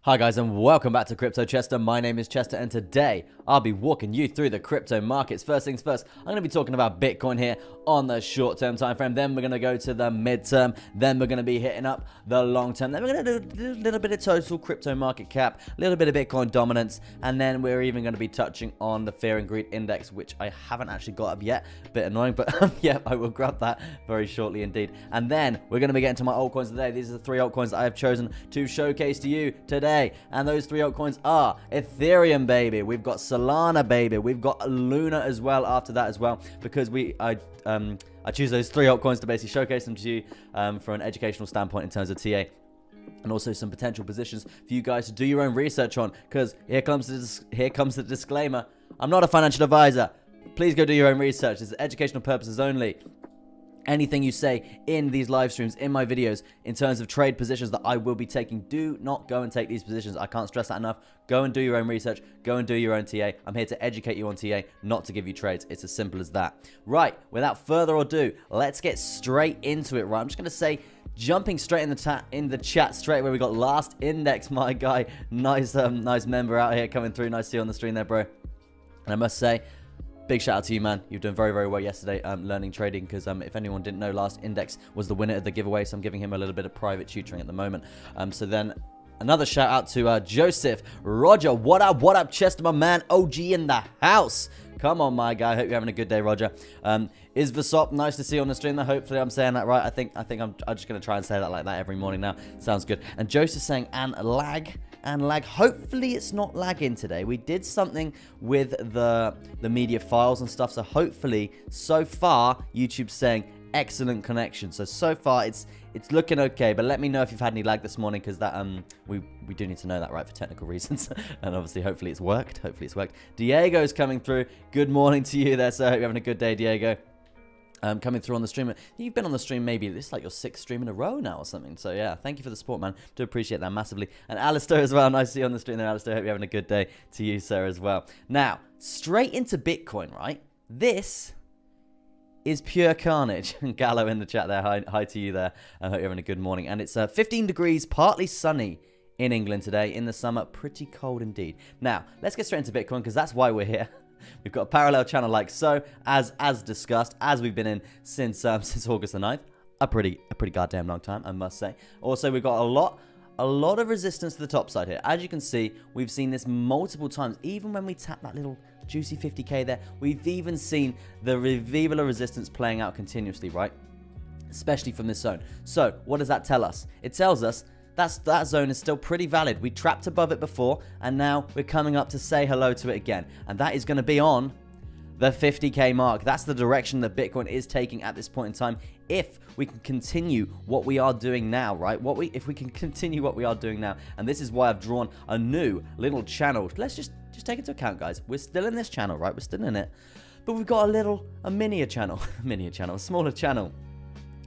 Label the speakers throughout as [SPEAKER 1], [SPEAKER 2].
[SPEAKER 1] Hi guys and welcome back to Crypto Chester. My name is Chester and today I'll be walking you through the crypto markets. First things first, I'm going to be talking about Bitcoin here on the short-term time frame. Then we're going to go to the mid-term. Then we're going to be hitting up the long-term. Then we're going to do a little bit of total crypto market cap, a little bit of Bitcoin dominance, and then we're even going to be touching on the Fear and Greed Index, which I haven't actually got up yet. A bit annoying, but yeah, I will grab that very shortly indeed. And then we're going to be getting to my altcoins today. These are the 3 altcoins that I have chosen to showcase to you today. And those 3 altcoins are Ethereum, baby. We've got Solana, baby. We've got Luna as well after that as well, because I choose those 3 altcoins to basically showcase them to you from an educational standpoint in terms of TA. And also some potential positions for you guys to do your own research on, because here comes the disclaimer. I'm not a financial advisor. Please go do your own research. This is educational purposes only. Anything you say in these live streams, in my videos, in terms of trade positions that I will be taking, do not go and take these positions. I can't stress that enough. Go and do your own research. Go and do your own TA. I'm here to educate you on TA, not to give you trades. It's as simple as that. Right, without further ado, let's get straight into it, right? I'm just going to say, jumping straight in the chat straight away, we got Last Index, my guy. Nice member out here coming through. Nice to see you on the stream there, bro. And I must say, big shout out to you, man. You've done very, very well yesterday learning trading, because if anyone didn't know, Last Index was the winner of the giveaway, so I'm giving him a little bit of private tutoring at the moment. So then another shout out to Joseph. Roger, what up, Chester, my man. OG in the house. Come on, my guy. Hope you're having a good day, Roger. Is Vasop, nice to see you on the stream there. Hopefully I'm saying that right. I think I'm just going to try and say that like that every morning now. Sounds good. And Joseph saying, and lag. Hopefully it's not lagging today. We did something with the media files and stuff, so hopefully, so far, YouTube's saying excellent connection. So far it's looking okay, but let me know if you've had any lag this morning, because that we do need to know that, right, for technical reasons. And obviously hopefully it's worked. Diego's coming through. Good morning to you there, sir. Hope you're having a good day, Diego. Coming through on the stream. You've been on the stream, maybe this is like your 6th stream in a row now or something. So yeah, thank you for the support, man. Do appreciate that massively. And Alistair as well. Nice to see you on the stream there, Alistair. Hope you're having a good day to you, sir, as well. Now, straight into Bitcoin, right? This is pure carnage. Gallo in the chat there. Hi to you there. I hope you're having a good morning. And it's 15 degrees, partly sunny in England today. In the summer, pretty cold indeed. Now, let's get straight into Bitcoin, because that's why we're here. We've got a parallel channel like so, as discussed, as we've been in since August the 9th. A pretty goddamn long time, I must say. Also, we've got a lot of resistance to the top side here. As you can see, we've seen this multiple times. Even when we tap that little juicy 50k there, we've even seen the Viva resistance playing out continuously, right? Especially from this zone. So, what does that tell us? It tells us that zone is still pretty valid. We trapped above it before, and now we're coming up to say hello to it again. And that is going to be on the 50k mark. That's the direction that Bitcoin is taking at this point in time. If we can continue what we are doing now, right? If we can continue what we are doing now. And this is why I've drawn a new little channel. Let's just take into account, guys. We're still in this channel, right? We're still in it. But we've got a miniature channel, a smaller channel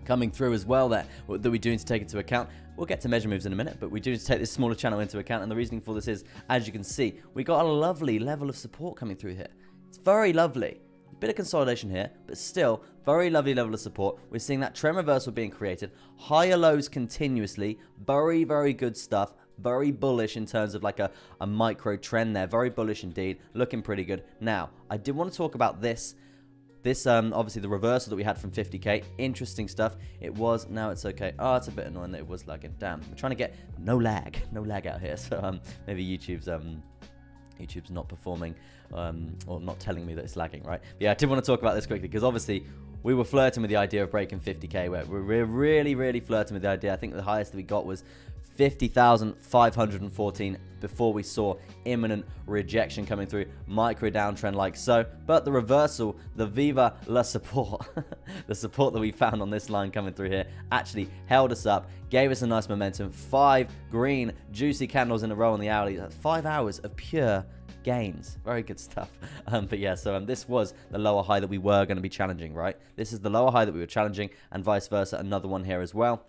[SPEAKER 1] coming through as well that we do need to take into account. We'll get to measure moves in a minute, but we do need to take this smaller channel into account. And the reasoning for this is, as you can see, we got a lovely level of support coming through here. It's very lovely. A bit of consolidation here, but still very lovely level of support. We're seeing that trend reversal being created. Higher lows continuously. Very, very good stuff. Very bullish in terms of like a micro trend there. Very bullish indeed. Looking pretty good. Now, I did want to talk about this. Obviously the reversal that we had from 50k, interesting stuff. It was, now it's okay. Oh, it's a bit annoying that it was lagging. Damn, we're trying to get no lag out here. So maybe YouTube's not performing or not telling me that it's lagging, right? But yeah, I did want to talk about this quickly, because obviously we were flirting with the idea of breaking 50k. We're really flirting with the idea. I think the highest that we got was 50,514 before we saw imminent rejection coming through, micro downtrend like so. But the reversal, the Viva la support, the support that we found on this line coming through here actually held us up, gave us a nice momentum. 5 green juicy candles in a row on the hourly. That's 5 hours of pure gains. Very good stuff. But yeah, so this was the lower high that we were going to be challenging, right? This is the lower high that we were challenging, and vice versa, another one here as well.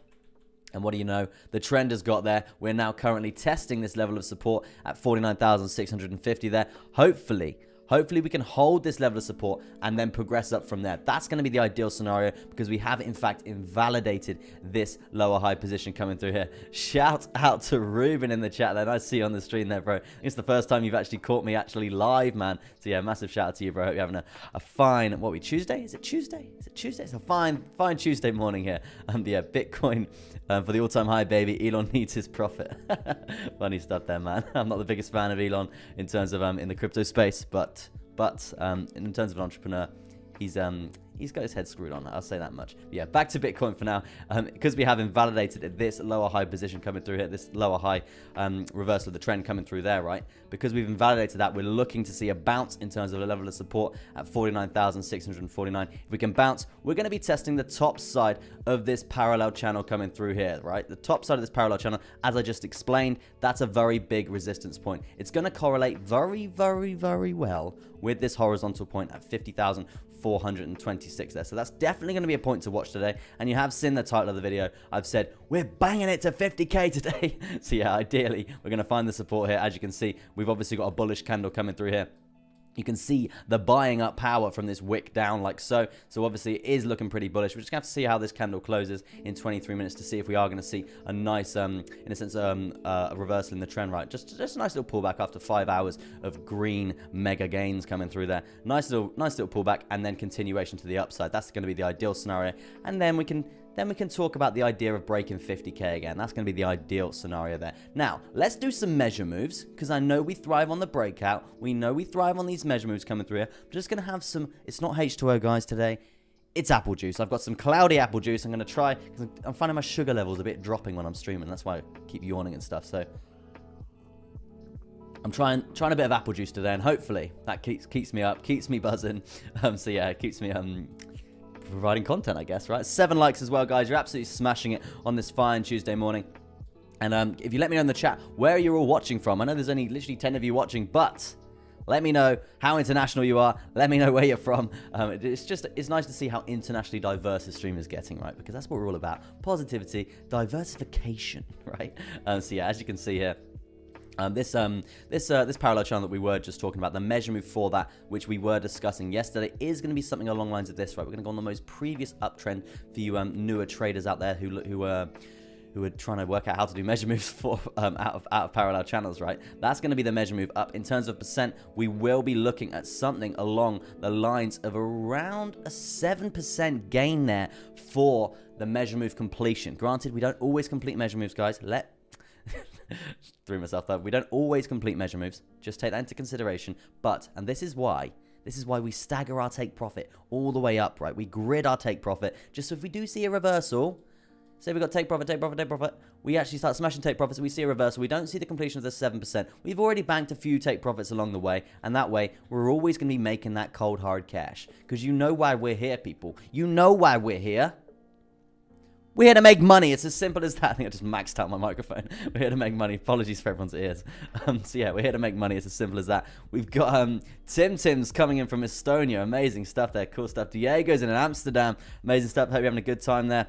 [SPEAKER 1] And what do you know? The trend has got there. We're now currently testing this level of support at 49,650 there. Hopefully Hopefully we can hold this level of support and then progress up from there. That's going to be the ideal scenario because we have in fact invalidated this lower high position coming through here. Shout out to Ruben in the chat there. Nice to see you on the stream there, bro. It's the first time you've actually caught me actually live, man. So yeah, massive shout out to you, bro. Hope you're having a fine, what are we, Tuesday? Is it Tuesday? Is it Tuesday? It's a fine Tuesday morning here. Yeah, Bitcoin for the all-time high, baby. Elon needs his profit. Funny stuff there, man. I'm not the biggest fan of Elon in terms of in the crypto space, but in terms of an entrepreneur, he's got his head screwed on. I'll say that much. But yeah, back to Bitcoin for now. Because we have invalidated this lower high position coming through here, this lower high reversal of the trend coming through there, right? Because we've invalidated that, we're looking to see a bounce in terms of a level of support at 49,649. If we can bounce, we're going to be testing the top side of this parallel channel coming through here, right? The top side of this parallel channel, as I just explained, that's a very big resistance point. It's going to correlate very, very, very well with this horizontal point at 50,426 there. So that's definitely going to be a point to watch today. And you have seen the title of the video. I've said, we're banging it to 50K today. So yeah, ideally, we're going to find the support here. As you can see, we've obviously got a bullish candle coming through here. You can see the buying up power from this wick down like so. So obviously it is looking pretty bullish. We're just going to have to see how this candle closes in 23 minutes to see if we are going to see a nice, in a sense, a reversal in the trend, right? Just a nice little pullback after 5 hours of green mega gains coming through there. Nice little pullback and then continuation to the upside. That's going to be the ideal scenario. And then we can talk about the idea of breaking 50K again. That's going to be the ideal scenario there. Now, let's do some measure moves, because I know we thrive on the breakout. We know we thrive on these measure moves coming through here. I'm just going to have some, it's not H2O, guys, today. It's apple juice. I've got some cloudy apple juice. I'm going to try, because I'm finding my sugar levels a bit dropping when I'm streaming. That's why I keep yawning and stuff. So I'm trying a bit of apple juice today, and hopefully that keeps me up, keeps me buzzing. So yeah, it keeps me providing content, I guess, right? 7 likes as well, guys. You're absolutely smashing it on this fine Tuesday morning. And if you let me know in the chat where you're all watching from. I know there's only literally 10 of you watching, but let me know how international you are. Let me know where you're from. It's nice to see how internationally diverse the stream is getting, right? Because that's what we're all about. Positivity, diversification, right? So yeah, as you can see here, this parallel channel that we were just talking about, the measure move for that, which we were discussing yesterday, is going to be something along the lines of this, right? We're going to go on the most previous uptrend for you newer traders out there who are trying to work out how to do measure moves for out of parallel channels, right? That's going to be the measure move up. In terms of percent, we will be looking at something along the lines of around a 7% gain there for the measure move completion. Granted, we don't always complete measure moves, guys. Threw myself there. We don't always complete measure moves. Just take that into consideration. But, and this is why we stagger our take profit all the way up, right? We grid our take profit. Just so if we do see a reversal, say we've got take profit, we actually start smashing take profits and we see a reversal. We don't see the completion of the 7%. We've already banked a few take profits along the way. And that way, we're always going to be making that cold, hard cash. Because you know why we're here, people. You know why we're here. We're here to make money. It's as simple as that. I think I just maxed out my microphone. We're here to make money. Apologies for everyone's ears. So yeah, we're here to make money. It's as simple as that. We've got Tim's coming in from Estonia. Amazing stuff there. Cool stuff. Diego's in Amsterdam. Amazing stuff. Hope you're having a good time there.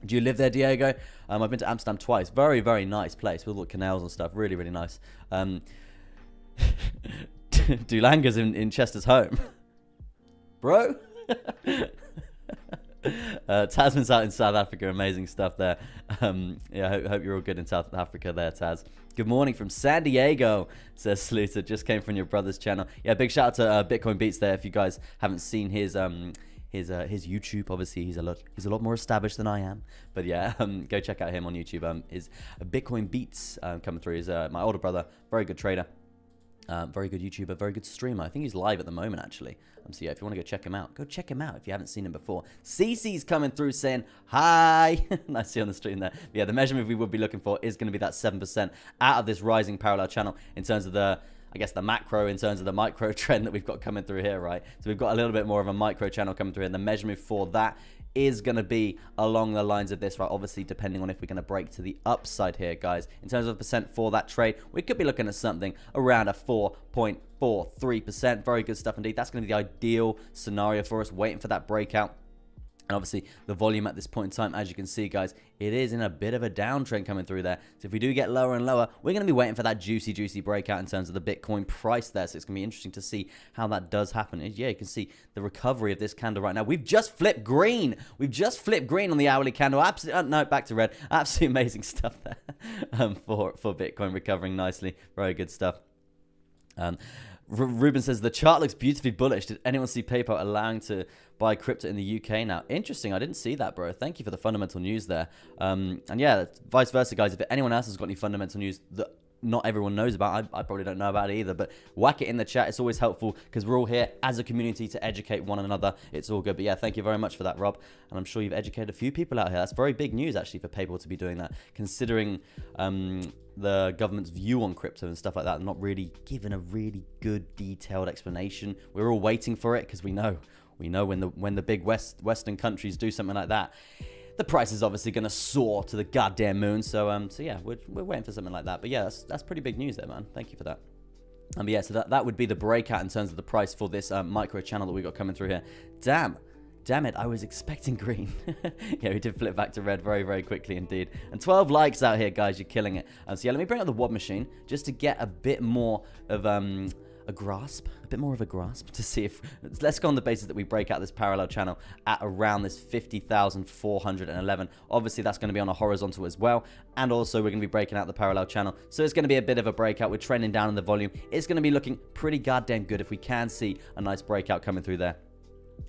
[SPEAKER 1] Do you live there, Diego? I've been to Amsterdam twice. Very, very nice place with all the canals and stuff. Really, really nice. Dulanga's in Chester's home. Bro? Tasman's out in South Africa. Amazing stuff there. Yeah, hope you're all good in South Africa there, Taz. Good morning from San Diego, says Sluter. Just came from your brother's channel. Yeah, big shout out to Bitcoin Beats there. If you guys haven't seen his YouTube, obviously he's a lot more established than I am. But yeah, go check out him on YouTube. His Bitcoin Beats coming through. He's my older brother, very good trader. Very good YouTuber, very good streamer. I think he's live at the moment, actually. So yeah, if you want to go check him out if you haven't seen him before. Cece's coming through saying, hi. Nice to see you on the stream there. But yeah, the measurement we would be looking for is going to be that 7% out of this rising parallel channel in terms of the, I guess, the macro in terms of the micro trend that we've got coming through here, right? So we've got a little bit more of a micro channel coming through, and the measurement for that is going to be along the lines of this, right? Obviously, depending on if we're going to break to the upside here, guys. In terms of percent for that trade, we could be looking at something around a 4.43%. Very good stuff indeed. That's going to be the ideal scenario for us, waiting for that breakout And obviously, the volume at this point in time, as you can see, guys, it is in a bit of a downtrend coming through there. So if we do get lower and lower, we're going to be waiting for that juicy, juicy breakout in terms of the Bitcoin price there. So it's going to be interesting to see how that does happen. And yeah, you can see the recovery of this candle right now. We've just flipped green. We've just flipped green on the hourly candle. Absolutely, no, back to red. Absolutely amazing stuff there for Bitcoin recovering nicely. Very good stuff. Ruben says, the chart looks beautifully bullish. Did anyone see PayPal allowing to buy crypto in the UK now? Interesting. I didn't see that, bro. Thank you for the fundamental news there. And yeah, vice versa, guys. If anyone else has got any fundamental news that not everyone knows about, I probably don't know about it either, but whack it in the chat. It's always helpful because we're all here as a community to educate one another. It's all good. But yeah, thank you very much for that, Rob. And I'm sure you've educated a few people out here. That's very big news, actually, for PayPal to be doing that, considering the government's view on crypto and stuff like that, not really giving a really good detailed explanation. We're all waiting for it because we know when the big Western countries do something like that, the price is obviously going to soar to the goddamn moon. So yeah, we're waiting for something like that. But yeah, that's pretty big news there, man. Thank you for that. But yeah, so that would be the breakout in terms of the price for this micro channel that we got coming through here. Damn it, I was expecting green. Yeah, we did flip back to red very, very quickly indeed. And 12 likes out here, guys. You're killing it. So yeah, let me bring up the WOD machine just to get a bit more of a grasp to see if... Let's go on the basis that we break out this parallel channel at around this 50,411. Obviously, that's going to be on a horizontal as well. And also, we're going to be breaking out the parallel channel. So it's going to be a bit of a breakout. We're trending down in the volume. It's going to be looking pretty goddamn good if we can see a nice breakout coming through there.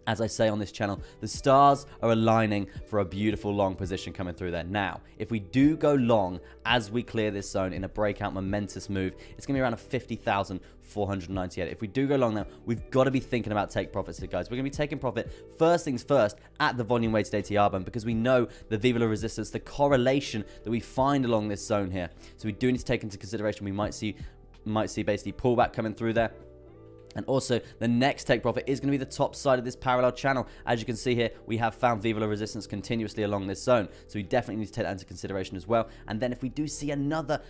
[SPEAKER 1] As I say on this channel, the stars are aligning for a beautiful long position coming through there. Now, if we do go long as we clear this zone in a breakout momentous move, it's going to be around a 50,498. If we do go long now, we've got to be thinking about take profits here, guys. We're going to be taking profit first things first at the volume weighted ATR band because we know the Viva la resistance, the correlation that we find along this zone here. So we do need to take into consideration we might see basically pullback coming through there. And also, the next take profit is going to be the top side of this parallel channel. As you can see here, we have found Viva la resistance continuously along this zone. So we definitely need to take that into consideration as well. And then if we do see another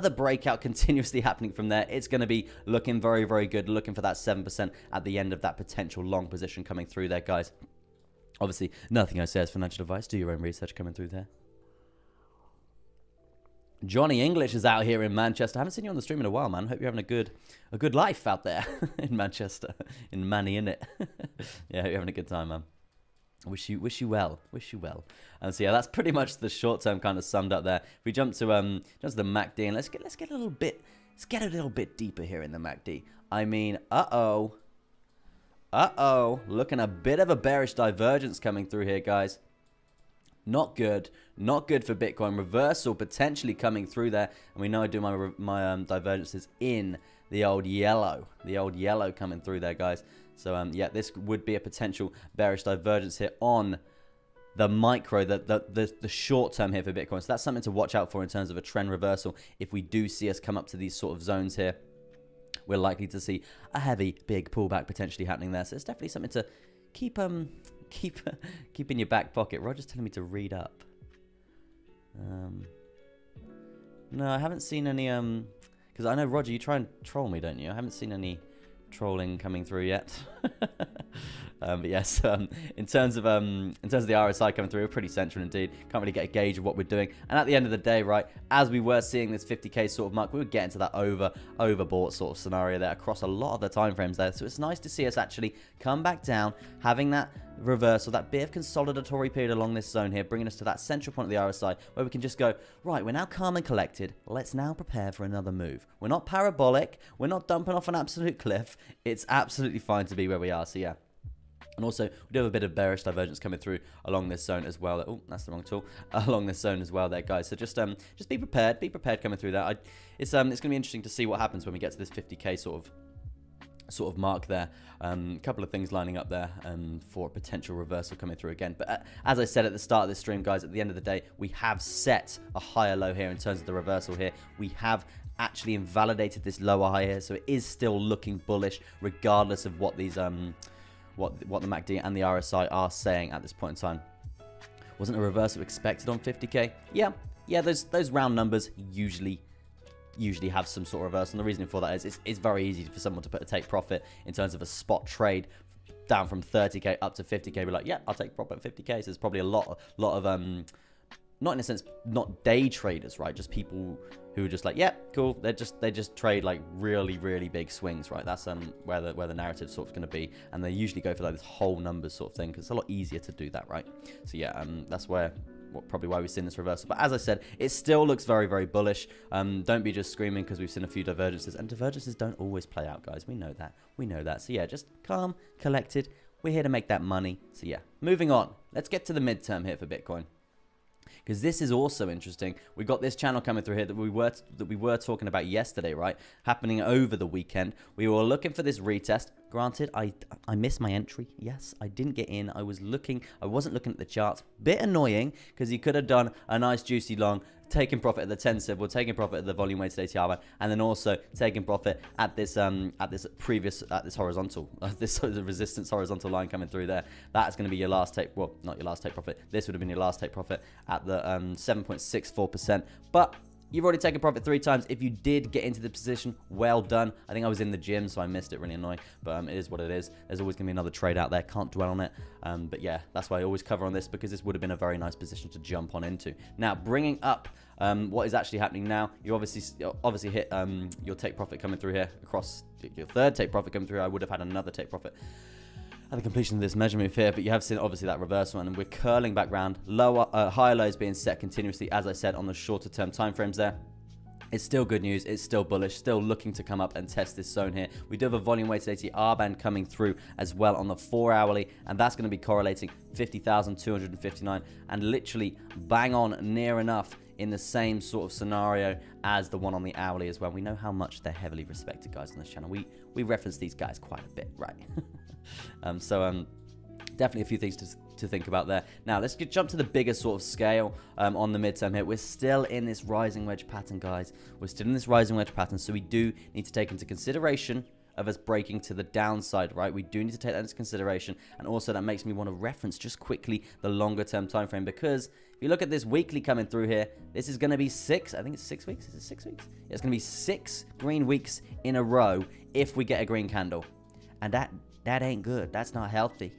[SPEAKER 1] breakout continuously happening from there, it's going to be looking very, very good. Looking for that 7% at the end of that potential long position coming through there, guys. Obviously, nothing I say is financial advice. Do your own research coming through there. Johnny English is out here in Manchester. I haven't seen you on the stream in a while, man. Hope you're having a good life out there in Manchester, in Manny, innit? Yeah, hope you're having a good time, man. Wish you well. And so yeah, that's pretty much the short term kind of summed up there. If we jump to the MACD and let's get a little bit deeper here in the MACD. I mean, looking a bit of a bearish divergence coming through here, guys. Not good for Bitcoin. Reversal potentially coming through there, and we know I do my divergences in the old yellow coming through there, guys. So yeah, this would be a potential bearish divergence here on the micro, the short term here for Bitcoin. So that's something to watch out for in terms of a trend reversal. If we do see us come up to these sort of zones here, we're likely to see a heavy, big pullback potentially happening there. So it's definitely something to keep in your back pocket. Roger's telling me to read up. No, I haven't seen any because I know, Roger, you try and troll me, don't you? I haven't seen any trolling coming through yet. But yes, in terms of the RSI coming through, we're pretty central indeed. Can't really get a gauge of what we're doing. And at the end of the day, right, as we were seeing this 50k sort of mark, we were getting to that overbought sort of scenario there across a lot of the time frames there. So it's nice to see us actually come back down, having that reversal, that bit of consolidatory period along this zone here, bringing us to that central point of the RSI where we can just go, right, we're now calm and collected. Let's now prepare for another move. We're not parabolic. We're not dumping off an absolute cliff. It's absolutely fine to be where we are. So yeah. And also, we do have a bit of bearish divergence coming through along this zone as well. Oh, that's the wrong tool. Along this zone as well there, guys. So just be prepared. Be prepared coming through that. It's going to be interesting to see what happens when we get to this 50k sort of mark there. A couple of things lining up there for a potential reversal coming through again. But as I said at the start of this stream, guys, at the end of the day, we have set a higher low here in terms of the reversal here. We have actually invalidated this lower high here, so it is still looking bullish regardless of what these what the MACD and the RSI are saying at this point in time. Wasn't a reversal expected on 50k? Yeah, those round numbers usually have some sort of reversal, and the reason for that is it's very easy for someone to put a take profit in terms of a spot trade down from 30k up to 50k. We're like, yeah, I'll take profit at 50k. So there's probably a lot of not in a sense, not day traders, right? Just people who are just like, yeah, cool. They just trade like really, really big swings, right? That's where the narrative sort of going to be, and they usually go for like this whole numbers sort of thing because it's a lot easier to do that, right? So yeah, that's probably why we've seen this reversal. But as I said, it still looks very, very bullish. Don't be just screaming because we've seen a few divergences, and divergences don't always play out, guys. We know that. So yeah, just calm, collected. We're here to make that money. So yeah, moving on. Let's get to the midterm here for Bitcoin, because this is also interesting. We got this channel coming through here that we were talking about yesterday, right? Happening over the weekend. We were looking for this retest. Granted, I missed my entry. Yes, I didn't get in. I wasn't looking at the charts. Bit annoying because you could have done a nice juicy long, taking profit at the 10 symbol, taking profit at the volume weighted ATR bar, and then also taking profit at this horizontal, this resistance horizontal line coming through there. That's going to be your last take. Well, not your last take profit. This would have been your last take profit at the 7.64%. But you've already taken profit 3 times. If you did get into the position, well done. I think I was in the gym, so I missed it. Really annoying, but it is what it is. There's always going to be another trade out there. Can't dwell on it. But yeah, that's why I always cover on this, because this would have been a very nice position to jump on into. Now, bringing up what is actually happening now, you obviously hit your take profit coming through here across your third take profit coming through. I would have had another take profit at the completion of this measure move here, but you have seen obviously that reversal, and we're curling back round, higher lows being set continuously, as I said, on the shorter term time frames there. It's still good news. It's still bullish, still looking to come up and test this zone here. We do have a volume weighted ATR band coming through as well on the 4 hourly, and that's going to be correlating 50,259, and literally bang on near enough in the same sort of scenario as the one on the hourly as well. We know how much they're heavily respected, guys, on this channel. We reference these guys quite a bit, right? Definitely a few things to think about there. Now, let's jump to the bigger sort of scale on the midterm here. We're still in this rising wedge pattern, guys. We're still in this rising wedge pattern, so we do need to take into consideration of us breaking to the downside, right? We do need to take that into consideration, and also that makes me want to reference just quickly the longer term time frame, because if you look at this weekly coming through here, this is going to be I think it's 6 weeks. Is it 6 weeks? Yeah, it's going to be 6 green weeks in a row if we get a green candle, and that ain't good. That's not healthy.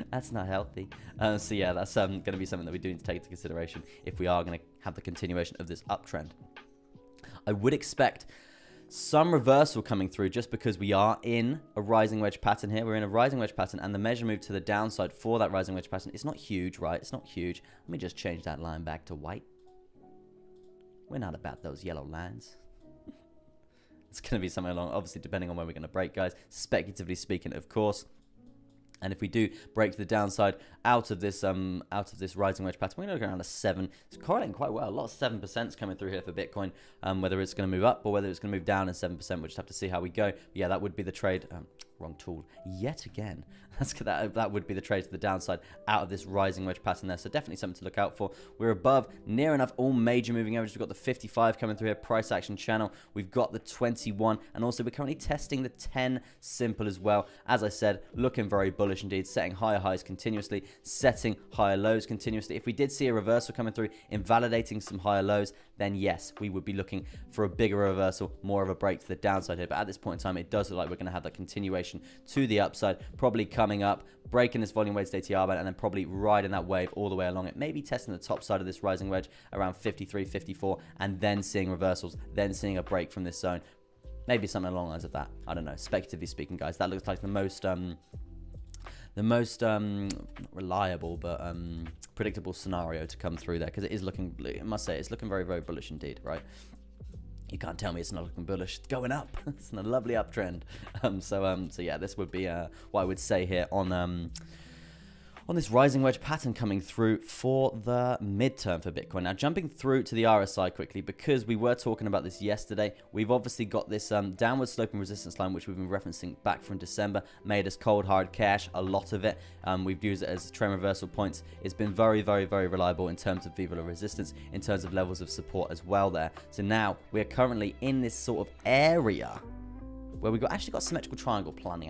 [SPEAKER 1] That's not healthy. So yeah, that's going to be something that we do need to take into consideration if we are going to have the continuation of this uptrend. I would expect some reversal coming through, just because we are in a rising wedge pattern here. We're in a rising wedge pattern, and the measure move to the downside for that rising wedge pattern, it's not huge, right? It's not huge. Let me just change that line back to white. We're not about those yellow lines. It's going to be something along, obviously, depending on where we're going to break, guys. Speculatively speaking, of course. And if we do break to the downside out of this rising wedge pattern, we're going to go around a 7. It's correlating quite well. A lot of 7% coming through here for Bitcoin. Whether it's going to move up or whether it's going to move down in 7%, we'll just have to see how we go. But yeah, that would be the trade. Wrong tool yet again. That would be the trade to the downside out of this rising wedge pattern there. So definitely something to look out for. We're above near enough all major moving averages. We've got the 55 coming through here, price action channel. We've got the 21, and also we're currently testing the 10 simple as well. As I said, looking very bullish indeed, setting higher highs continuously, setting higher lows continuously. If we did see a reversal coming through, invalidating some higher lows, then yes, we would be looking for a bigger reversal, more of a break to the downside here. But at this point in time, it does look like we're going to have that continuation to the upside, probably coming up, breaking this volume weighted ATR band, and then probably riding that wave all the way along it, maybe testing the top side of this rising wedge around 53, 54, and then seeing reversals, then seeing a break from this zone. Maybe something along the lines of that. I don't know. Speculatively speaking, guys, that looks like the most reliable but predictable scenario to come through there, because it is looking, I must say, it's looking very, very bullish indeed, right? You can't tell me it's not looking bullish. It's going up. It's a lovely uptrend. So yeah, this would be what I would say here on this rising wedge pattern coming through for the midterm for Bitcoin. Now, jumping through to the RSI quickly, because we were talking about this yesterday, we've obviously got this downward sloping resistance line, which we've been referencing back from December, made us cold hard cash, a lot of it. We've used it as trend reversal points. It's been very, very, very reliable in terms of Viva resistance, in terms of levels of support as well there. So now we're currently in this sort of area where we've actually got a symmetrical triangle playing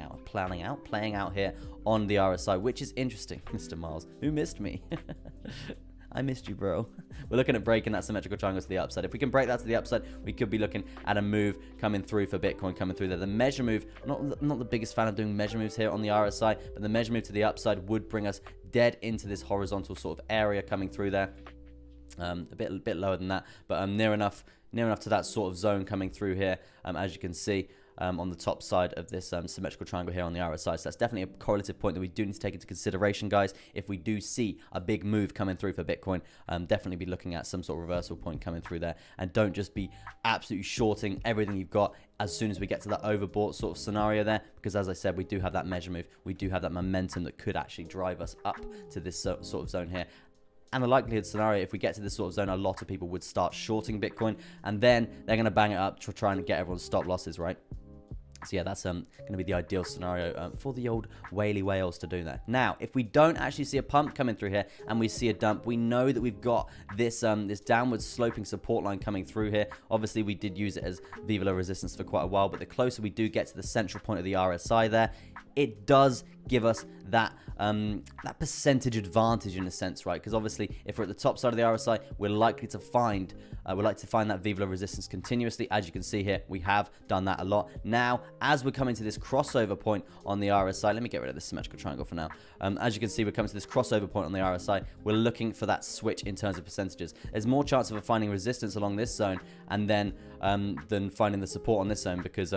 [SPEAKER 1] out here on the RSI, which is interesting. Mr. Miles, who missed me? I missed you, bro. We're looking at breaking that symmetrical triangle to the upside. If we can break that to the upside, we could be looking at a move coming through for Bitcoin, coming through there. The measure move, I'm not the biggest fan of doing measure moves here on the RSI, but the measure move to the upside would bring us dead into this horizontal sort of area coming through there. A bit lower than that, but near enough to that sort of zone coming through here, as you can see. On the top side of this symmetrical triangle here on the RSI. So that's definitely a correlative point that we do need to take into consideration, guys. If we do see a big move coming through for Bitcoin, definitely be looking at some sort of reversal point coming through there. And don't just be absolutely shorting everything you've got as soon as we get to that overbought sort of scenario there. Because as I said, we do have that measure move. We do have that momentum that could actually drive us up to this sort of zone here. And the likelihood scenario, if we get to this sort of zone, a lot of people would start shorting Bitcoin. And then they're going to bang it up to try and get everyone's stop losses, right? So yeah, that's going to be the ideal scenario for the old whaley whales to do that. Now, if we don't actually see a pump coming through here and we see a dump, we know that we've got this this downward sloping support line coming through here. Obviously, we did use it as Viva La resistance for quite a while, but the closer we do get to the central point of the RSI there, it does give us that that percentage advantage in a sense, right? Because obviously, if we're at the top side of the RSI, we're likely to find that Viva La resistance continuously. As you can see here, we have done that a lot. Now, as we're coming to this crossover point on the RSI, let me get rid of this symmetrical triangle for now. As you can see, we're coming to this crossover point on the RSI. We're looking for that switch in terms of percentages. There's more chance of finding resistance along this zone and then than finding the support on this zone, because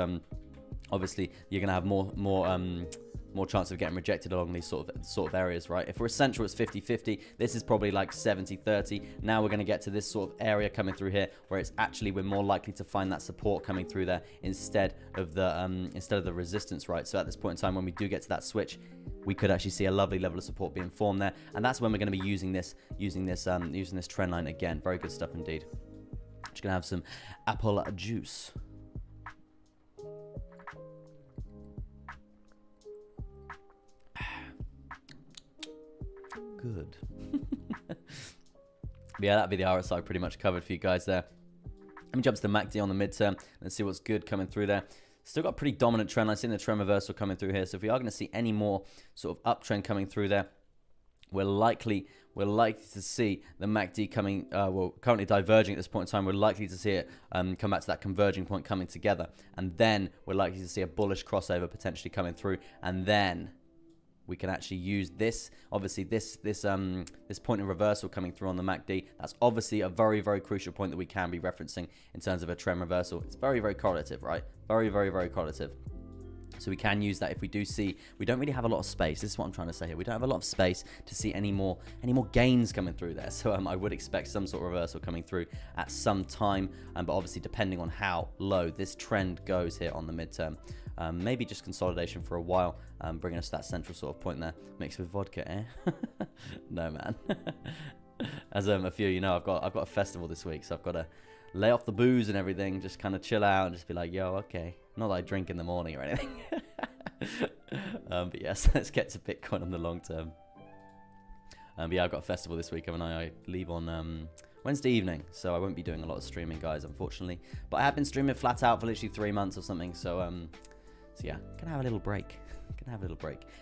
[SPEAKER 1] obviously you're going to have more chance of getting rejected along these sort of areas, right? If we're central, it's 50-50. This is probably like 70-30. Now we're going to get to this sort of area coming through here, where it's actually we're more likely to find that support coming through there instead of the resistance, right? So at this point in time, when we do get to that switch, we could actually see a lovely level of support being formed there, and that's when we're going to be using this trend line again. Very good stuff indeed. Just gonna have some apple juice. Good. Yeah, that'd be the RSI pretty much covered for you guys there. Let me jump to the MACD on the midterm and see what's good coming through there. Still got pretty dominant trend line. Seeing the trend reversal coming through here. So if we are going to see any more sort of uptrend coming through there, we're likely to see the MACD coming, well, currently diverging at this point in time. We're likely to see it come back to that converging point coming together. And then we're likely to see a bullish crossover potentially coming through. And then we can actually use this, obviously this point of reversal coming through on the MACD. That's obviously a very, very crucial point that we can be referencing in terms of a trend reversal. It's very, very correlative, right? Very, very, very correlative. So we can use that if we do see, we don't really have a lot of space. This is what I'm trying to say here. We don't have a lot of space to see any more gains coming through there. So I would expect some sort of reversal coming through at some time. But obviously depending on how low this trend goes here on the midterm. Maybe just consolidation for a while, bringing us to that central sort of point there, mixed with vodka, eh? No, man. As a few of you know, I've got a festival this week, so I've got to lay off the booze and everything, just kind of chill out and just be like, yo, okay. Not that I drink in the morning or anything. But yes, let's get to Bitcoin on the long term. But yeah, I've got a festival this week, haven't I? I leave on Wednesday evening, so I won't be doing a lot of streaming, guys, unfortunately. But I have been streaming flat out for literally 3 months or something, so yeah, gonna have a little break. And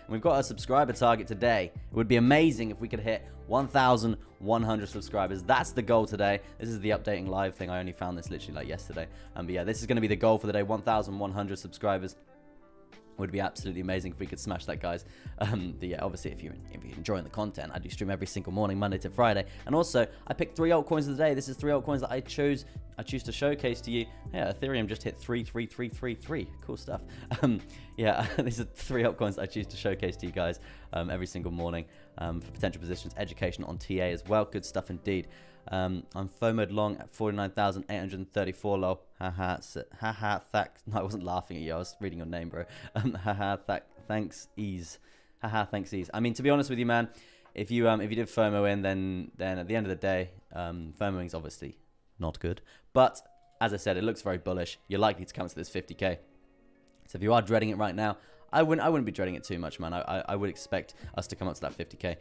[SPEAKER 1] we've got a subscriber target today. It would be amazing if we could hit 1,100 subscribers. That's the goal today. This is the updating live thing. I only found this literally like yesterday. But yeah, this is going to be the goal for the day. 1,100 subscribers. Would be absolutely amazing if we could smash that, guys. Yeah, obviously, if you're enjoying the content, I do stream every single morning, Monday to Friday. And also, I picked 3 altcoins of the day. This is 3 altcoins that I choose to showcase to you. Yeah, Ethereum just hit 33333. Cool stuff. Yeah, these are 3 altcoins that I choose to showcase to you guys every single morning for potential positions, education on TA as well. Good stuff indeed. I'm FOMO'd long at 49,834 low. Haha, thanks. No, I wasn't laughing at you. I was reading your name, bro. Thanks, ease. Haha, thanks, ease. I mean, to be honest with you, man, if you did FOMO in, then at the end of the day, FOMOing is obviously not good. But as I said, it looks very bullish. You're likely to come to this 50k. So if you are dreading it right now, I wouldn't be dreading it too much, man. I would expect us to come up to that 50k.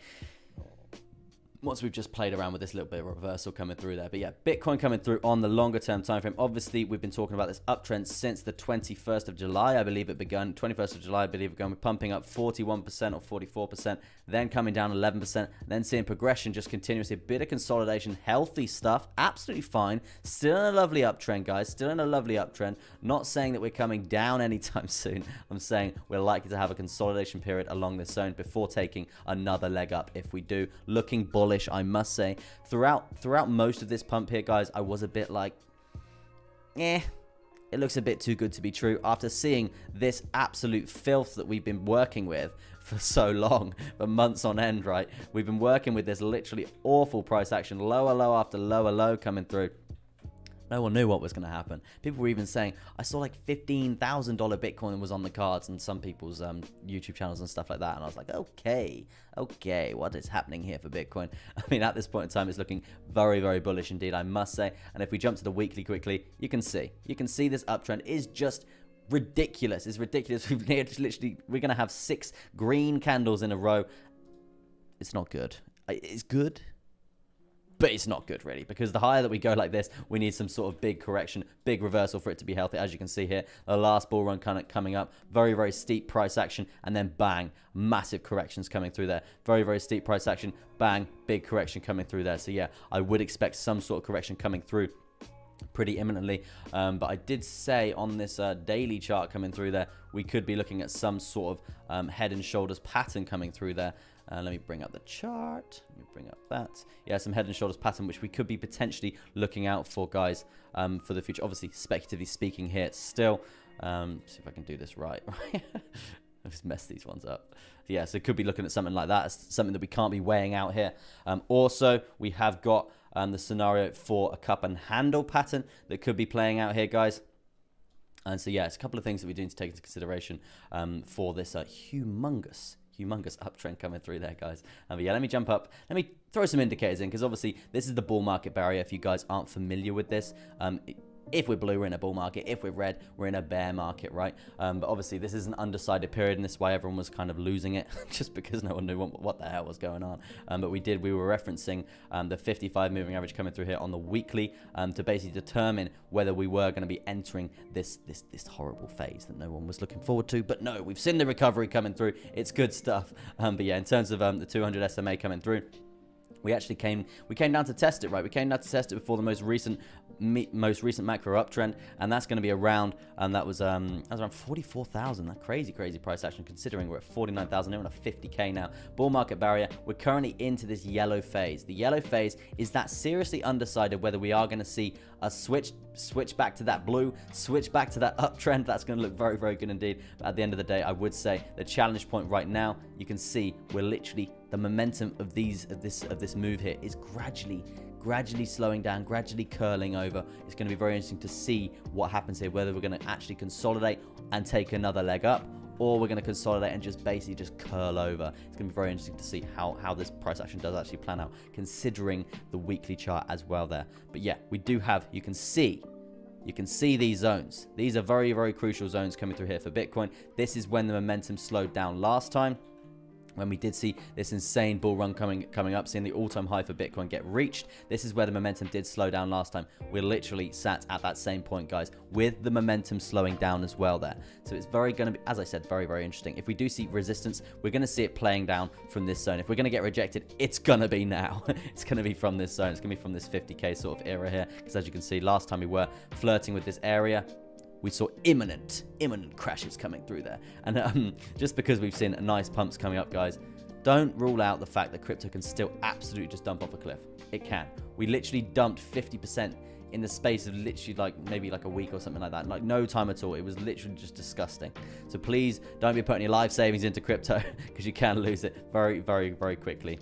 [SPEAKER 1] once we've just played around with this little bit of reversal coming through there. But yeah, Bitcoin coming through on the longer term time frame. Obviously, we've been talking about this uptrend since the 21st of July, I believe it begun. 21st of July, I believe it begun. We're pumping up 41% or 44%, then coming down 11%, then seeing progression just continuously. A bit of consolidation, healthy stuff, absolutely fine. Still in a lovely uptrend, guys. Still in a lovely uptrend. Not saying that we're coming down anytime soon. I'm saying we're likely to have a consolidation period along this zone before taking another leg up if we do. Looking bullish, I must say. Throughout most of this pump here, guys, I was a bit like, it looks a bit too good to be true after seeing this absolute filth that we've been working with for so long, for months on end, right? We've been working with this literally awful price action, lower low after lower low coming through. No one knew what was going to happen. People were even saying, I saw like $15,000 Bitcoin was on the cards in some people's YouTube channels and stuff like that. And I was like, okay, what is happening here for Bitcoin? I mean, at this point in time, it's looking very, very bullish indeed, I must say. And if we jump to the weekly quickly, you can see this uptrend is just ridiculous. It's ridiculous. We're going to have 6 green candles in a row. It's not good. It's good, but it's not good really, because the higher that we go like this, we need some sort of big correction, big reversal for it to be healthy. As you can see here, the last bull run kind of coming up, very, very steep price action, and then bang, massive corrections coming through there. Very, very steep price action, bang, big correction coming through there. So yeah, I would expect some sort of correction coming through pretty imminently, but I did say on this daily chart coming through there, we could be looking at some sort of head and shoulders pattern coming through there. Let me bring up the chart. Let me bring up that. Yeah, some head and shoulders pattern, which we could be potentially looking out for, guys, for the future. Obviously, speculatively speaking here still. See if I can do this right. I've just messed these ones up. Yeah, so could be looking at something like that. It's something that we can't be weighing out here. Also, we have got the scenario for a cup and handle pattern that could be playing out here, guys. And so, yeah, it's a couple of things that we do need to take into consideration for this humongous uptrend coming through there, guys. But yeah, let me jump up. Let me throw some indicators in, because obviously this is the bull market barrier. If you guys aren't familiar with this, if we're blue, we're in a bull market. If we're red, we're in a bear market, right? But obviously this is an undecided period, and this is why everyone was kind of losing it, just because no one knew what the hell was going on. But we were referencing the 55 moving average coming through here on the weekly to basically determine whether we were going to be entering this horrible phase that no one was looking forward to. But no, we've seen the recovery coming through. It's good stuff. But yeah, in terms of the 200 SMA coming through, we actually came down to test it, right? We came down to test it before the most recent macro uptrend, and that's going to be around, that was around 44,000. That crazy price action, considering we're at 49,000. We're on a 50k now. Bull market barrier. We're currently into this yellow phase. The yellow phase is that seriously undecided whether we are going to see a switch back to that blue, switch back to that uptrend. That's going to look very, very good indeed. But at the end of the day, I would say the challenge point right now, you can see we're literally, the momentum of this move here is gradually slowing down, gradually curling over. It's going to be very interesting to see what happens here, whether we're going to actually consolidate and take another leg up, or we're going to consolidate and just basically just curl over. It's going to be very interesting to see how this price action does actually plan out, considering the weekly chart as well there. But yeah, we do have, you can see these zones. These are very, very crucial zones coming through here for Bitcoin. This is when the momentum slowed down last time, when we did see this insane bull run coming up, seeing the all-time high for Bitcoin get reached. This is where the momentum did slow down last time. We're literally sat at that same point, guys, with the momentum slowing down as well there. So it's going to be, as I said, very, very interesting. If we do see resistance, we're going to see it playing down from this zone. If we're going to get rejected, it's going to be now. It's going to be from this zone. It's going to be from this 50k sort of era here, because as you can see, last time we were flirting with this area, we saw imminent crashes coming through there. And just because we've seen nice pumps coming up, guys, don't rule out the fact that crypto can still absolutely just dump off a cliff. It can. We literally dumped 50% in the space of literally maybe a week or something like that. Like no time at all. It was literally just disgusting. So please don't be putting your life savings into crypto, because you can lose it very, very, very quickly,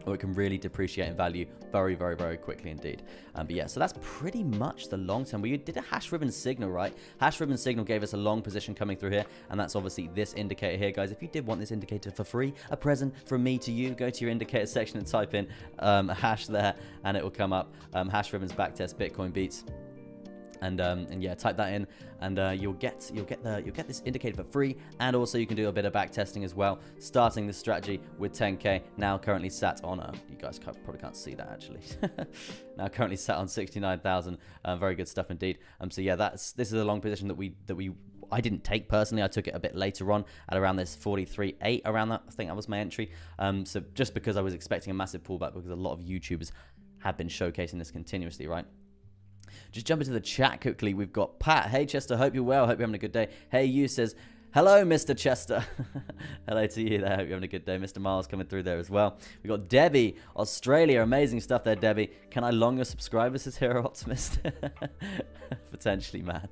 [SPEAKER 1] or it can really depreciate in value very, very, very quickly indeed. But yeah, so that's pretty much the long term. We did a hash ribbon signal, right? Hash ribbon signal gave us a long position coming through here, and that's obviously this indicator here, guys. If you did want this indicator for free, a present from me to you, go to your indicator section and type in a hash there, and it will come up. Hash ribbons backtest Bitcoin beats. And yeah, type that in, and you'll get this indicator for free, and also you can do a bit of back testing as well. Starting this strategy with 10k, now currently sat on you guys probably can't see that actually. Now currently sat on 69,000. Very good stuff indeed. So yeah, this is a long position that I didn't take personally. I took it a bit later on at around this 43.8, around that. I think that was my entry. So just because I was expecting a massive pullback, because a lot of YouTubers have been showcasing this continuously, right? Just jump into the chat quickly. We've got Pat. Hey, Chester. Hope you're well. Hope you're having a good day. Hey, you says, hello, Mr. Chester. Hello to you there. Hope you're having a good day. Mr. Miles coming through there as well. We've got Debbie, Australia. Amazing stuff there, Debbie. Can I long your subscribers, says Hero Optimist? Potentially, man.